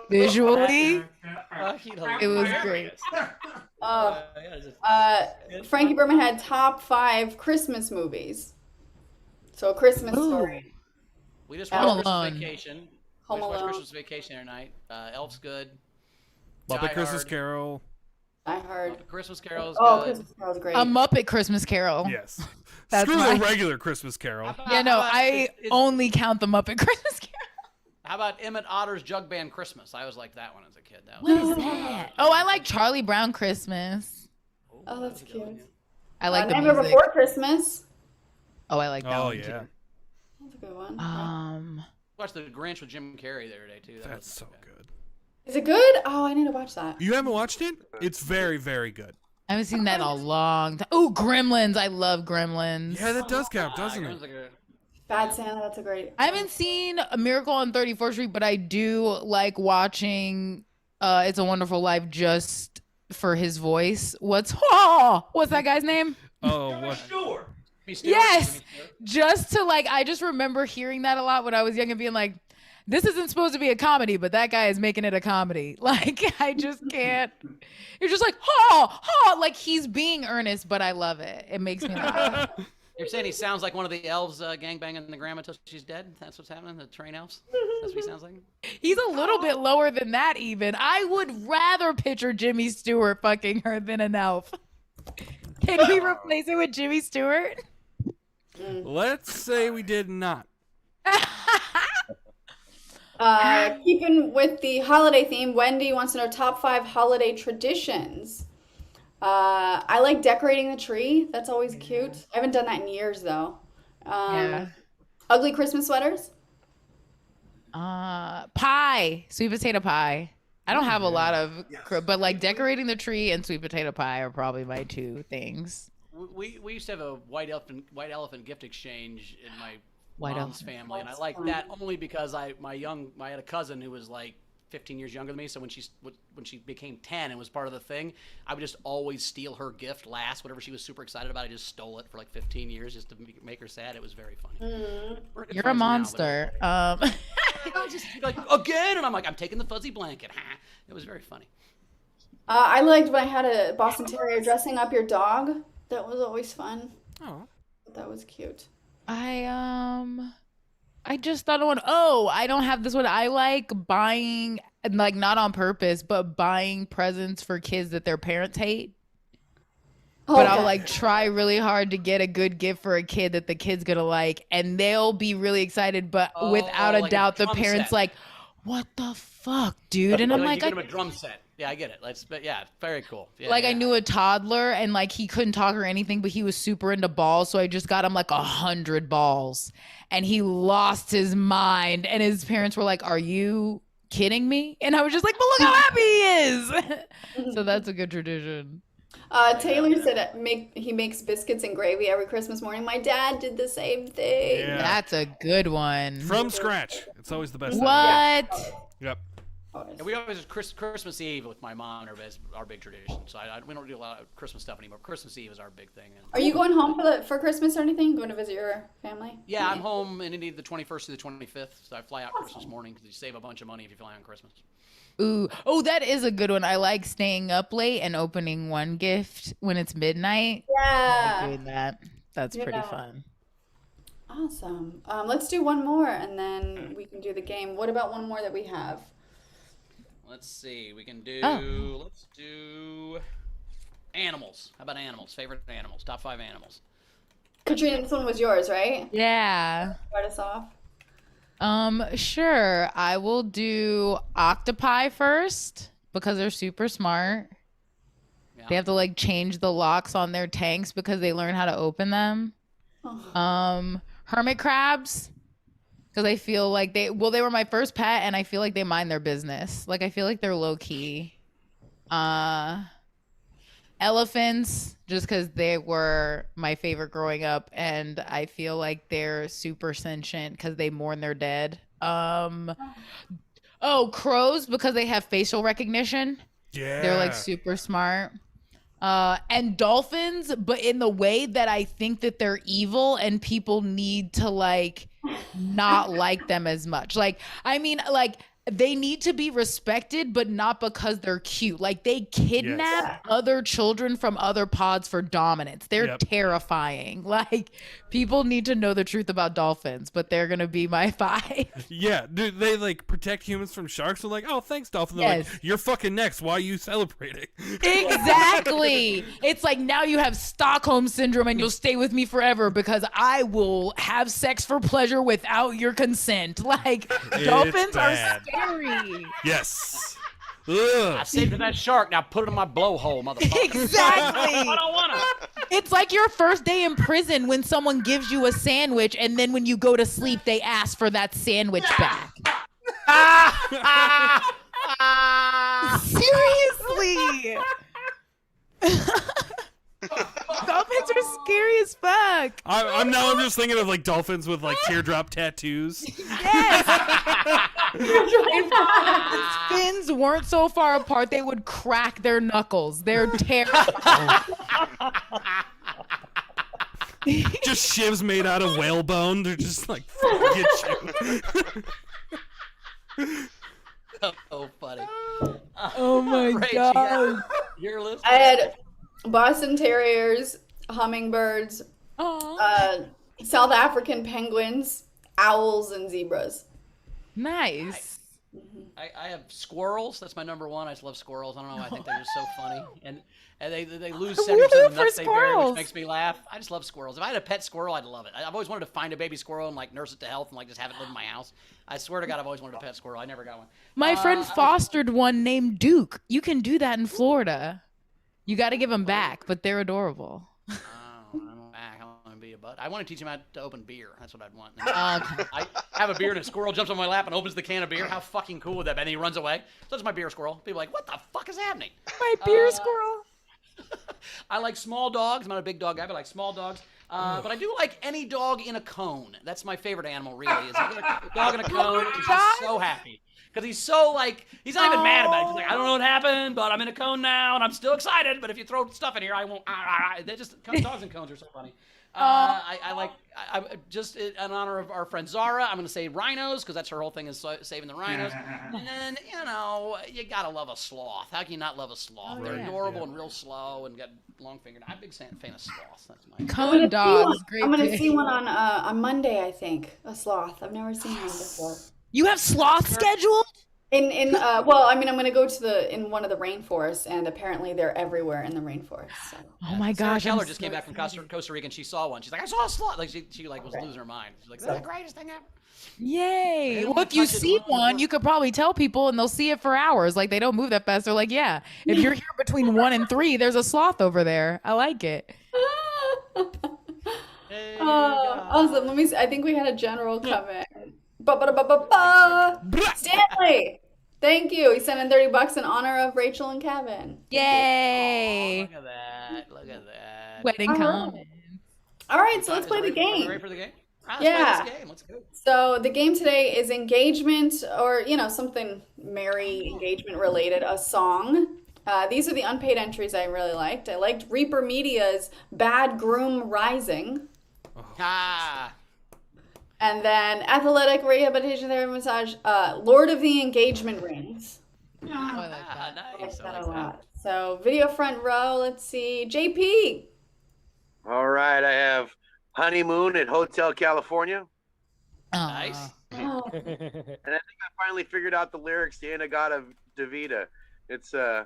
[SPEAKER 3] Visually, it was great.
[SPEAKER 2] Frankie Berman had top 5 Christmas movies. So a Christmas Story.
[SPEAKER 1] We just
[SPEAKER 3] Home
[SPEAKER 1] watched
[SPEAKER 3] Alone.
[SPEAKER 1] Christmas Vacation.
[SPEAKER 2] Home
[SPEAKER 1] We just watched
[SPEAKER 2] Alone.
[SPEAKER 1] Christmas Vacation tonight. Elf's good.
[SPEAKER 4] Muppet
[SPEAKER 1] Die
[SPEAKER 4] Christmas
[SPEAKER 1] Hard.
[SPEAKER 4] Carol.
[SPEAKER 2] I heard.
[SPEAKER 1] Christmas Carol's
[SPEAKER 2] Oh,
[SPEAKER 1] good.
[SPEAKER 2] Christmas Carol's great.
[SPEAKER 3] A Muppet Christmas Carol.
[SPEAKER 4] Yes.
[SPEAKER 3] That's
[SPEAKER 4] Screw
[SPEAKER 3] my-
[SPEAKER 4] the regular Christmas Carol.
[SPEAKER 3] Yeah, no,
[SPEAKER 1] How about-
[SPEAKER 3] I only count the Muppet Christmas Carol.
[SPEAKER 1] How about Emmett Otter's Jug Band Christmas? I always liked that one as a kid. That
[SPEAKER 3] What
[SPEAKER 1] was
[SPEAKER 3] is that? Oh, I like Charlie Brown Christmas.
[SPEAKER 2] Oh, that's cute.
[SPEAKER 3] I like the
[SPEAKER 2] Nightmare
[SPEAKER 3] music.
[SPEAKER 2] Before Christmas.
[SPEAKER 3] Oh, I like that
[SPEAKER 4] Oh
[SPEAKER 3] one
[SPEAKER 4] yeah.
[SPEAKER 3] too.
[SPEAKER 2] That's a good one.
[SPEAKER 1] Watched The Grinch with Jim Carrey the other day too.
[SPEAKER 4] That's so good.
[SPEAKER 2] Is it good? Oh, I need to watch that.
[SPEAKER 4] You haven't watched it? It's very, very good.
[SPEAKER 3] I haven't seen that in a long time. Oh, Gremlins. I love Gremlins.
[SPEAKER 4] Yeah, that does count, doesn't it?
[SPEAKER 2] Bad Santa, that's a great.
[SPEAKER 3] I haven't seen A Miracle on 34th Street, but I do like watching It's a Wonderful Life just for his voice. What's that guy's name?
[SPEAKER 4] Oh, what?
[SPEAKER 3] Yes. Just to like, I just remember hearing that a lot when I was young and being like, this isn't supposed to be a comedy, but that guy is making it a comedy. Like, I just can't. You're just like, like he's being earnest, but I love it. It makes me laugh.
[SPEAKER 1] You're saying he sounds like one of the elves gangbanging the grandma till she's dead? That's what's happening? The train elves? That's what he sounds like?
[SPEAKER 3] He's a little bit lower than that even. I would rather picture Jimmy Stewart fucking her than an elf. Can we replace it with Jimmy Stewart?
[SPEAKER 4] Let's say we did not.
[SPEAKER 2] Keeping with the holiday theme, Wendy wants to know top 5 holiday traditions. I like decorating the tree. That's always cute. I haven't done that in years though.
[SPEAKER 3] Yeah.
[SPEAKER 2] Ugly Christmas sweaters.
[SPEAKER 3] Pie, sweet potato pie. I don't have a lot of, but like decorating the tree and sweet potato pie are probably my 2 things.
[SPEAKER 1] We used to have a white elephant gift exchange in my
[SPEAKER 3] White
[SPEAKER 1] mom's
[SPEAKER 3] elephant.
[SPEAKER 1] family, and I like that only because I had a cousin who was like 15 years younger than me. So when she became 10 and was part of the thing, I would just always steal her gift last. Whatever she was super excited about, I just stole it for like 15 years just to make her sad. It was very funny. We're good
[SPEAKER 3] You're a
[SPEAKER 1] friends now,
[SPEAKER 3] monster.
[SPEAKER 1] but just like again, and I'm like, I'm taking the fuzzy blanket. It was very funny.
[SPEAKER 2] I liked when I had a Boston Terrier dressing up your dog. That was always fun.
[SPEAKER 4] Oh,
[SPEAKER 2] that was cute.
[SPEAKER 3] I just thought of one. Oh, I don't have this one. I like buying, like not on purpose, but buying presents for kids that their parents hate. But I'll like try really hard to get a good gift for a kid that the kid's gonna like, and they'll be really excited. But without a
[SPEAKER 1] like a
[SPEAKER 3] doubt, the
[SPEAKER 1] drum
[SPEAKER 3] parents
[SPEAKER 1] set.
[SPEAKER 3] like, "What the fuck, dude?" And I'm
[SPEAKER 1] you
[SPEAKER 3] like,
[SPEAKER 1] get him a drum set. Yeah, I get it. But yeah, very cool. Yeah,
[SPEAKER 3] like
[SPEAKER 1] yeah.
[SPEAKER 3] I knew a toddler and like he couldn't talk or anything, but he was super into balls. So I just got him like 100 balls and he lost his mind. And his parents were like, "Are you kidding me?" And I was just like, "But look how happy he is." So that's a good tradition.
[SPEAKER 2] Taylor said he makes biscuits and gravy every Christmas morning. My dad did the same thing.
[SPEAKER 4] Yeah.
[SPEAKER 3] That's a good one.
[SPEAKER 4] From scratch. It's always the best.
[SPEAKER 3] What?
[SPEAKER 4] Yep.
[SPEAKER 2] Always.
[SPEAKER 1] And we always do Christmas Eve with my mom as our big tradition. So we don't do a lot of Christmas stuff anymore. Christmas Eve is our big thing. And
[SPEAKER 2] Are you going home for Christmas or anything? Going to visit your family?
[SPEAKER 1] yeah, I'm home in Indy the 21st through the 25th. So I fly out Christmas morning because you save a bunch of money if you fly on Christmas.
[SPEAKER 3] Ooh, oh, that is a good one. I like staying up late and opening one gift when it's midnight.
[SPEAKER 2] Yeah.
[SPEAKER 3] I like doing that. That's pretty
[SPEAKER 2] Yeah.
[SPEAKER 3] fun.
[SPEAKER 2] Awesome. Let's do one more and then we can do the game. What about one more that we have?
[SPEAKER 1] Let's see. We can do.
[SPEAKER 3] Oh.
[SPEAKER 1] Let's do animals. How about animals? Favorite animals. Top 5 animals.
[SPEAKER 2] Katrina, this one was yours, right?
[SPEAKER 3] Yeah.
[SPEAKER 2] Start us off.
[SPEAKER 3] Sure. I will do octopi first because they're super smart.
[SPEAKER 1] Yeah.
[SPEAKER 3] They have to like change the locks on their tanks because they learn how to open them. Hermit crabs. Because I feel like they were my first pet and I feel like they mind their business. Like I feel like they're low key. Elephants, just because they were my favorite growing up and I feel like they're super sentient because they mourn their dead. Crows because they have facial recognition.
[SPEAKER 4] Yeah.
[SPEAKER 3] They're like super smart. And dolphins, but in the way that I think that they're evil and people need to like not like them as much. Like, I mean, like they need to be respected, but not because they're cute. Like they kidnap other children from other pods for dominance. They're terrifying. Like people need to know the truth about dolphins, but they're going to be my 5.
[SPEAKER 4] Yeah, dude, they like protect humans from sharks. They're like, oh, thanks, dolphin. They're like, you're fucking next. Why are you celebrating?
[SPEAKER 3] Exactly. It's like now you have Stockholm syndrome and you'll stay with me forever because I will have sex for pleasure without your consent. Like dolphins are scary.
[SPEAKER 4] Yes.
[SPEAKER 1] I saved that shark. Now put it in my blowhole, motherfucker.
[SPEAKER 3] Exactly.
[SPEAKER 1] I don't want to.
[SPEAKER 3] It's like your first day in prison when someone gives you a sandwich and then when you go to sleep, they ask for that sandwich back. Seriously. Dolphins are scary as fuck.
[SPEAKER 4] I'm just thinking of like dolphins with like teardrop tattoos.
[SPEAKER 3] Yes. If dolphins' fins weren't so far apart, they would crack their knuckles. They're terrifying.
[SPEAKER 4] Just shivs made out of whale bone. They're just like, get you.
[SPEAKER 1] Oh, funny.
[SPEAKER 3] Oh my god.
[SPEAKER 1] You're listening.
[SPEAKER 2] I had Boston Terriers, hummingbirds, South African penguins, owls, and zebras.
[SPEAKER 3] Nice.
[SPEAKER 1] I have squirrels. That's my number 1. I just love squirrels. I don't know. I think they're just so funny. And they lose 70% of the nuts they bear, which makes me laugh. I just love squirrels. If I had a pet squirrel, I'd love it. I've always wanted to find a baby squirrel and like nurse it to health and like just have it live in my house. I swear to God, I've always wanted a pet squirrel. I never got one.
[SPEAKER 3] My friend fostered one named Duke. You can do that in Florida. You got to give them back, but they're adorable.
[SPEAKER 1] I'm back. I want to be a butt. I want to teach him how to open beer. That's what I'd want.
[SPEAKER 3] Okay.
[SPEAKER 1] I have a beer and a squirrel jumps on my lap and opens the can of beer. How fucking cool would that be? And then he runs away. So that's my beer squirrel. People are like, what the fuck is happening?
[SPEAKER 3] My beer squirrel.
[SPEAKER 1] I like small dogs. I'm not a big dog guy, but I like small dogs. But I do like any dog in a cone. That's my favorite animal, really. Is a dog in a cone. He's just so happy. Because he's so, like, he's not even mad about it. He's like, I don't know what happened, but I'm in a cone now, and I'm still excited. But if you throw stuff in here, I won't. They just, dogs in cones are so funny. I just in honor of our friend Zara, I'm going to say rhinos, because that's her whole thing is saving the rhinos. And then, you got to love a sloth. How can you not love a sloth? They're adorable and real slow and got long fingered. I'm a big fan of sloths. That's my
[SPEAKER 3] cone dogs. Great.
[SPEAKER 2] I'm going to see one on Monday, I think. A sloth. I've never seen one before.
[SPEAKER 3] You have sloth scheduled?
[SPEAKER 2] Well, I mean, I'm going to go to in one of the rainforests, and apparently they're everywhere in the rainforest. So.
[SPEAKER 3] Oh my gosh!
[SPEAKER 1] Sarah Keller just came back from Costa Rica, and she saw one. She's like, I saw a sloth. Like she like was losing her mind. She's like, this is the greatest thing ever.
[SPEAKER 3] Yay! Well, if you see one, you could probably tell people, and they'll see it for hours. Like they don't move that fast. They're like, yeah. If you're here between 1 and 3, there's a sloth over there. I like it.
[SPEAKER 2] Awesome. Let me see. I think we had a general comment. Stanley, thank you. He sent in $30 in honor of Rachel and Kevin.
[SPEAKER 3] Yay!
[SPEAKER 1] Look at that! Look at that!
[SPEAKER 3] Wedding comments.
[SPEAKER 2] All right, so let's play the game.
[SPEAKER 1] Ready for the game? Let's
[SPEAKER 2] Yeah.
[SPEAKER 1] play this game. Let's go.
[SPEAKER 2] So the game today is engagement or, something merry engagement related, a song. These are the unpaid entries I really liked. I liked Reaper Media's Bad Groom Rising.
[SPEAKER 1] Ah.
[SPEAKER 2] And then Athletic Rehabilitation Therapy Massage, Lord of the Engagement Rings.
[SPEAKER 3] Oh, I like that.
[SPEAKER 2] I like
[SPEAKER 1] Nice.
[SPEAKER 2] that a lot. So video front row, let's see. JP.
[SPEAKER 15] All right, I have Honeymoon at Hotel California.
[SPEAKER 1] Nice.
[SPEAKER 2] Oh.
[SPEAKER 15] And I think I finally figured out the lyrics to Inagata Davida. It's I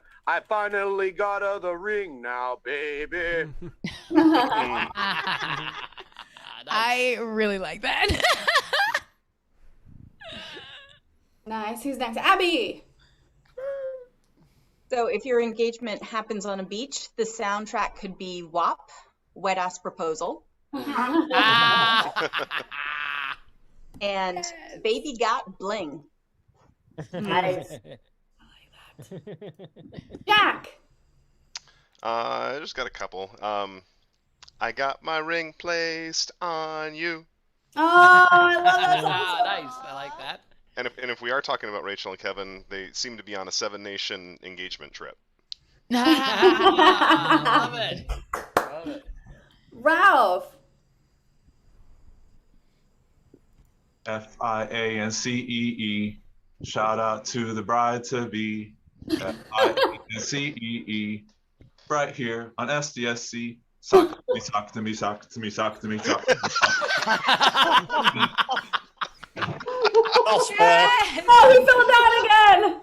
[SPEAKER 15] finally got the ring now, baby.
[SPEAKER 3] I really like that.
[SPEAKER 2] Nice. Who's next? Abby.
[SPEAKER 10] So if your engagement happens on a beach, the soundtrack could be WAP, Wet Ass Proposal. And Baby Got Bling.
[SPEAKER 2] Nice. Jack.
[SPEAKER 9] I just got a couple. I got my ring placed on you.
[SPEAKER 2] Oh, I love that song.
[SPEAKER 1] Nice. I like that.
[SPEAKER 9] And if we are talking about Rachel and Kevin, they seem to be on a 7-nation engagement trip.
[SPEAKER 1] Love it. Love it.
[SPEAKER 2] Ralph.
[SPEAKER 12] FIANCEE. Shout out to the bride to be. FIANCEE. Right here on SDSC. Sock to me, sock to me, sock to me, sock to me, sock to me.
[SPEAKER 2] Yes! Oh, he fell down again.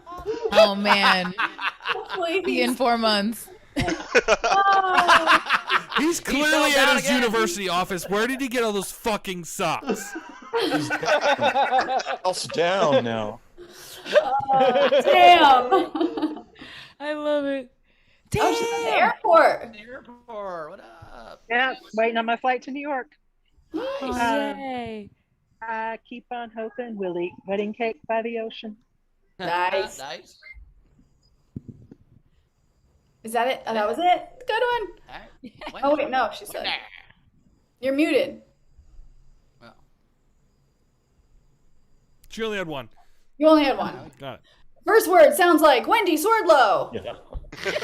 [SPEAKER 3] Oh man.
[SPEAKER 2] Please.
[SPEAKER 3] See you in 4 months.
[SPEAKER 2] Oh.
[SPEAKER 4] He's
[SPEAKER 1] fell
[SPEAKER 4] clearly
[SPEAKER 1] down
[SPEAKER 4] at his
[SPEAKER 1] again.
[SPEAKER 4] university office. Where did he get all those fucking socks?
[SPEAKER 6] Else down now.
[SPEAKER 2] Damn.
[SPEAKER 3] I love it.
[SPEAKER 2] Oh, she's at the airport.
[SPEAKER 1] Airport. What up?
[SPEAKER 16] Yeah, waiting on my flight to New York.
[SPEAKER 3] Yay.
[SPEAKER 16] I keep on hoping we'll eat wedding cake by the ocean.
[SPEAKER 2] Nice.
[SPEAKER 1] Nice.
[SPEAKER 2] Is that it? Oh, that was it? Good one.
[SPEAKER 1] All right.
[SPEAKER 2] Oh, wait, no, she said. You're muted.
[SPEAKER 4] She only had one.
[SPEAKER 2] You only had one.
[SPEAKER 4] Got it.
[SPEAKER 2] First word sounds like Wendy Swordlow.
[SPEAKER 6] Yeah.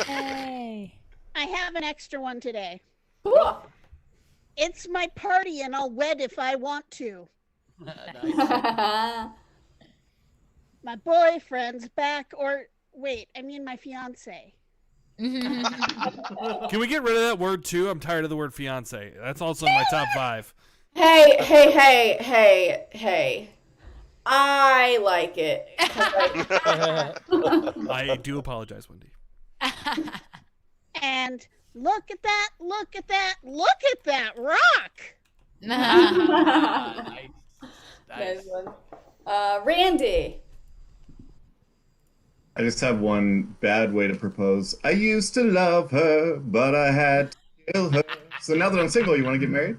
[SPEAKER 3] Hey.
[SPEAKER 14] I have an extra one today.
[SPEAKER 2] Cool.
[SPEAKER 14] It's my party and I'll wed if I want to.
[SPEAKER 1] Nice.
[SPEAKER 14] My boyfriend's back, or wait, I mean my fiance.
[SPEAKER 4] Can we get rid of that word too? I'm tired of the word fiance. That's also in my top 5.
[SPEAKER 2] Hey. I like it.
[SPEAKER 4] I do apologize, Wendy.
[SPEAKER 14] And look at that rock.
[SPEAKER 1] Nice.
[SPEAKER 2] Nice one. Randy.
[SPEAKER 8] I just have one bad way to propose. I used to love her, but I had to kill her. So now that I'm single, you want to get married?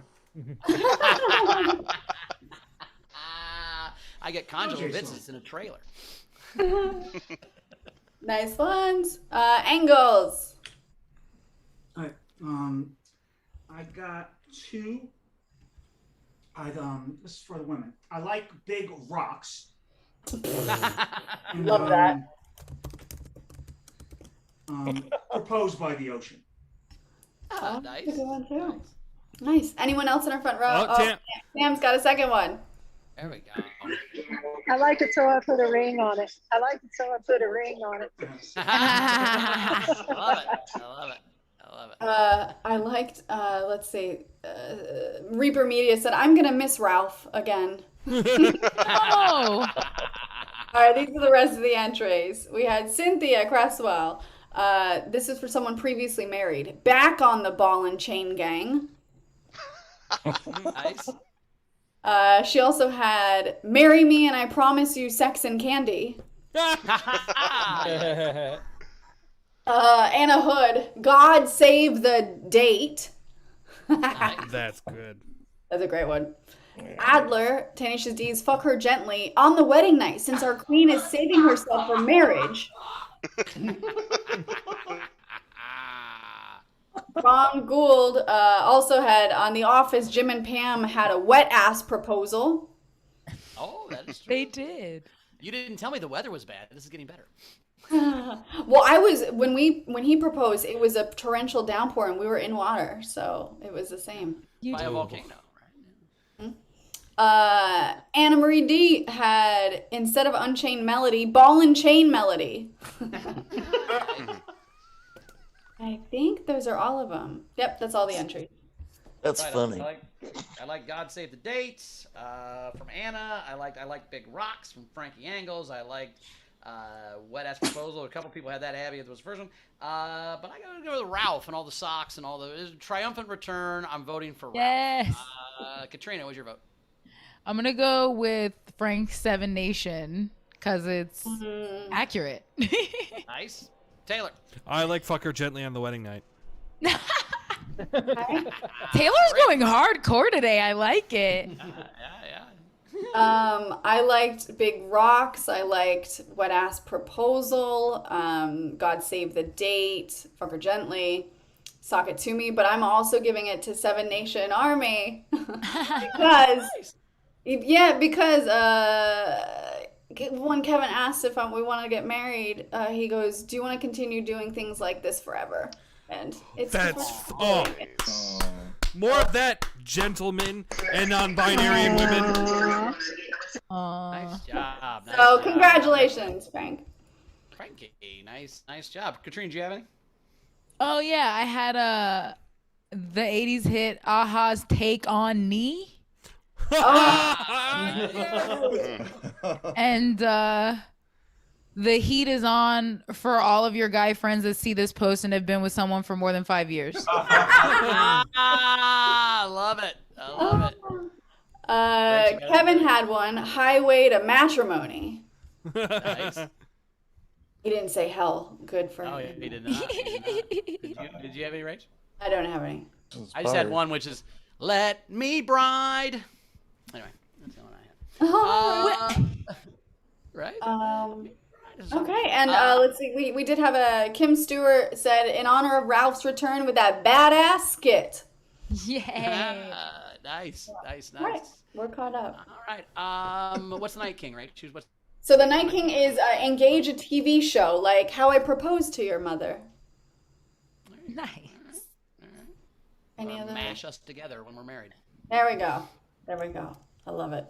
[SPEAKER 1] I get conjugal visits in a trailer.
[SPEAKER 2] Nice ones. Angles.
[SPEAKER 17] All right. I got 2. This is for the women. I like big rocks. And,
[SPEAKER 2] Love that.
[SPEAKER 17] Proposed by the ocean.
[SPEAKER 2] Oh,
[SPEAKER 1] Nice.
[SPEAKER 2] Good one too. Nice. Anyone else in our front row?
[SPEAKER 4] Oh, Tam.
[SPEAKER 2] Sam's got a second one.
[SPEAKER 1] There we go.
[SPEAKER 16] I like it so I put a ring on it.
[SPEAKER 1] I love it.
[SPEAKER 2] I liked, let's see, Reaper Media said, I'm going to miss Ralph again.
[SPEAKER 3] Oh.
[SPEAKER 2] All right, these are the rest of the entries. We had Cynthia Cresswell. This is for someone previously married. Back on the ball and chain gang.
[SPEAKER 1] Nice.
[SPEAKER 2] She also had Marry Me and I Promise You Sex and Candy. Anna Hood, God Save the Date.
[SPEAKER 4] That's good.
[SPEAKER 2] That's a great one. Adler, Tanisha D's Fuck Her Gently on the wedding night since our queen is saving herself for marriage. Ron Gould also had on The Office. Jim and Pam had a wet ass proposal.
[SPEAKER 1] Oh, that is true.
[SPEAKER 3] They did.
[SPEAKER 1] You didn't tell me the weather was bad. This is getting better.
[SPEAKER 2] Well, I was when he proposed, it was a torrential downpour and we were in water, so it was the same.
[SPEAKER 1] By a volcano.
[SPEAKER 2] Anna Marie D had, instead of Unchained Melody, Ball and Chain Melody. I think those are all of them. Yep, that's all the entries.
[SPEAKER 6] That's funny.
[SPEAKER 1] I like God Save the Dates from Anna. I liked Big Rocks from Frankie Angles. I liked Wet Ass Proposal. A couple people had that. Abby, it was the first one. But I gotta go with Ralph and all the socks and all the triumphant return. I'm voting for Ralph.
[SPEAKER 3] Yes.
[SPEAKER 1] Katrina, what's your vote?
[SPEAKER 3] I'm gonna go with Frank's Seven Nation because it's accurate.
[SPEAKER 1] Nice. Taylor.
[SPEAKER 4] I like Fuck Her Gently on the wedding night.
[SPEAKER 3] Taylor's going hardcore today. I like it.
[SPEAKER 2] I liked Big Rocks. I liked Wet Ass Proposal. God Save the Date. Fuck Her Gently. Sock It To Me. But I'm also giving it to Seven Nation Army because. Yeah, because when Kevin asked if we want to get married, he goes, "Do you want to continue doing things like this forever?" And it's
[SPEAKER 4] more of that, gentlemen and non-binary women.
[SPEAKER 1] Nice job. Nice
[SPEAKER 2] So
[SPEAKER 1] job.
[SPEAKER 2] congratulations, Frank.
[SPEAKER 1] Frankie, nice job. Katrina, do you have any?
[SPEAKER 3] Oh yeah, I had the '80s hit Aha's Take on Me. And the heat is on for all of your guy friends that see this post and have been with someone for more than 5 years.
[SPEAKER 1] I love it.
[SPEAKER 2] Kevin had one. Highway to Matrimony.
[SPEAKER 1] Nice.
[SPEAKER 2] He didn't say hell. Good for him.
[SPEAKER 1] Oh, yeah, he did not. Did you have any, Rach?
[SPEAKER 2] I don't have any.
[SPEAKER 1] I just had one, which is Let Me Bride. Anyway, that's the one I had. Right?
[SPEAKER 2] Okay, and let's see. We did have a Kim Stewart said in honor of Ralph's return with that badass skit.
[SPEAKER 3] Yeah.
[SPEAKER 1] Nice.
[SPEAKER 2] All right, we're caught up.
[SPEAKER 1] All right. What's the Night King, right? Choose what's.
[SPEAKER 2] So the Night King is engage a TV show like How I Proposed to Your Mother.
[SPEAKER 3] Nice.
[SPEAKER 2] Any other?
[SPEAKER 1] Mash us together when we're married.
[SPEAKER 2] There we go. I love it.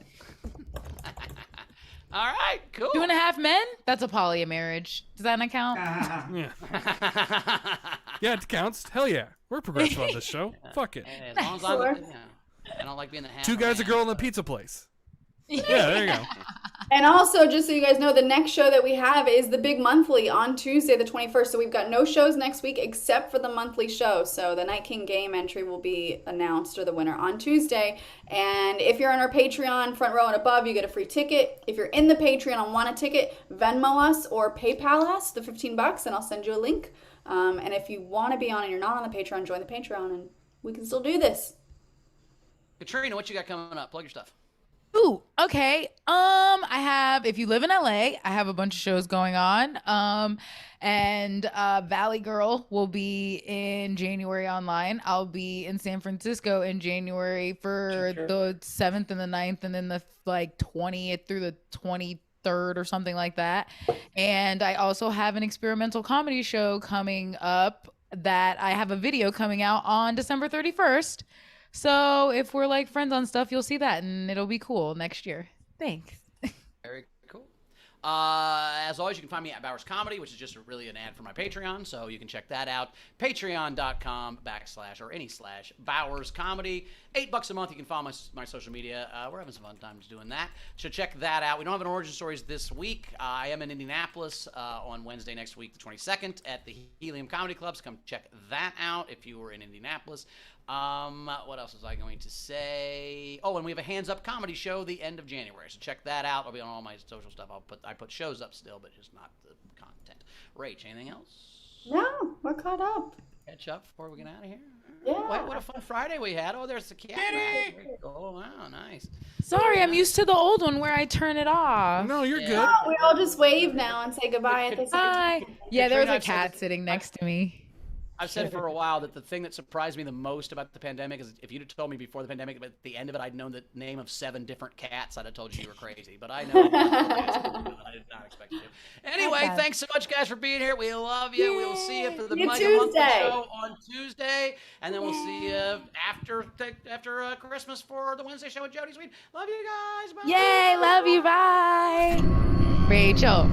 [SPEAKER 1] All right, cool.
[SPEAKER 3] 2.5 Men? That's a poly marriage. Does that not count?
[SPEAKER 4] Yeah, it counts. Hell yeah. We're progressive on this show. Fuck it.
[SPEAKER 1] As long as I don't like being the half.
[SPEAKER 4] Two guys, a girl, in the pizza place. Yeah, there you go.
[SPEAKER 2] And also, just so you guys know, the next show that we have is the big monthly on Tuesday, the 21st. So we've got no shows next week except for the monthly show. So the Night King game entry will be announced, or the winner, on Tuesday. And if you're on our Patreon, front row and above, you get a free ticket. If you're in the Patreon and want a ticket, Venmo us or PayPal us the $15, and I'll send you a link. And if you want to be on and you're not on the Patreon, join the Patreon, and we can still do this.
[SPEAKER 1] Katrina, what you got coming up? Plug your stuff.
[SPEAKER 3] Ooh, okay. I have, if you live in LA, I have a bunch of shows going on. And Valley Girl will be in January online. I'll be in San Francisco in January for the 7th and the 9th, and then the 20th through the 23rd or something like that. And I also have an experimental comedy show coming up that I have a video coming out on December 31st. So if we're friends on stuff, you'll see that, and it'll be cool next year. Thanks.
[SPEAKER 1] Very cool. As always, you can find me at Bowers Comedy, which is just really an ad for my Patreon, so you can check that out. Patreon.com/Bowers Comedy. $8 a month. You can follow my social media. We're having some fun times doing that. So check that out. We don't have an origin stories this week. I am in Indianapolis on Wednesday next week, the 22nd, at the Helium Comedy Club. So come check that out if you were in Indianapolis. What else was I going to say? Oh, and we have a Hands Up comedy show the end of January, so check that out. I'll be on all my social stuff. I put shows up still, but just not the content. Rach, anything else?
[SPEAKER 2] No, we're caught up.
[SPEAKER 1] Catch up before we get out of here.
[SPEAKER 2] Yeah.
[SPEAKER 1] Wait, what a fun Friday we had. Oh, there's the cat. Oh, wow, nice.
[SPEAKER 3] Sorry, I'm used to the old one where I turn it off.
[SPEAKER 4] No, you're good.
[SPEAKER 2] No, we all just wave now and say goodbye at the same time.
[SPEAKER 3] Yeah, there's a cat sitting next to me.
[SPEAKER 1] I've said for a while that the thing that surprised me the most about the pandemic is if you'd have told me before the pandemic, but at the end of it, I'd known the name of 7 different cats, I'd have told you were crazy. But I know I did not expect you to. Anyway, thanks so much, guys, for being here. We love you. We'll see you for the Mike a Month show on Tuesday, and then we'll see you after Christmas for the Wednesday show with Jody Sweet. Love you guys. Bye.
[SPEAKER 3] Yay, love you. Bye. Rachel.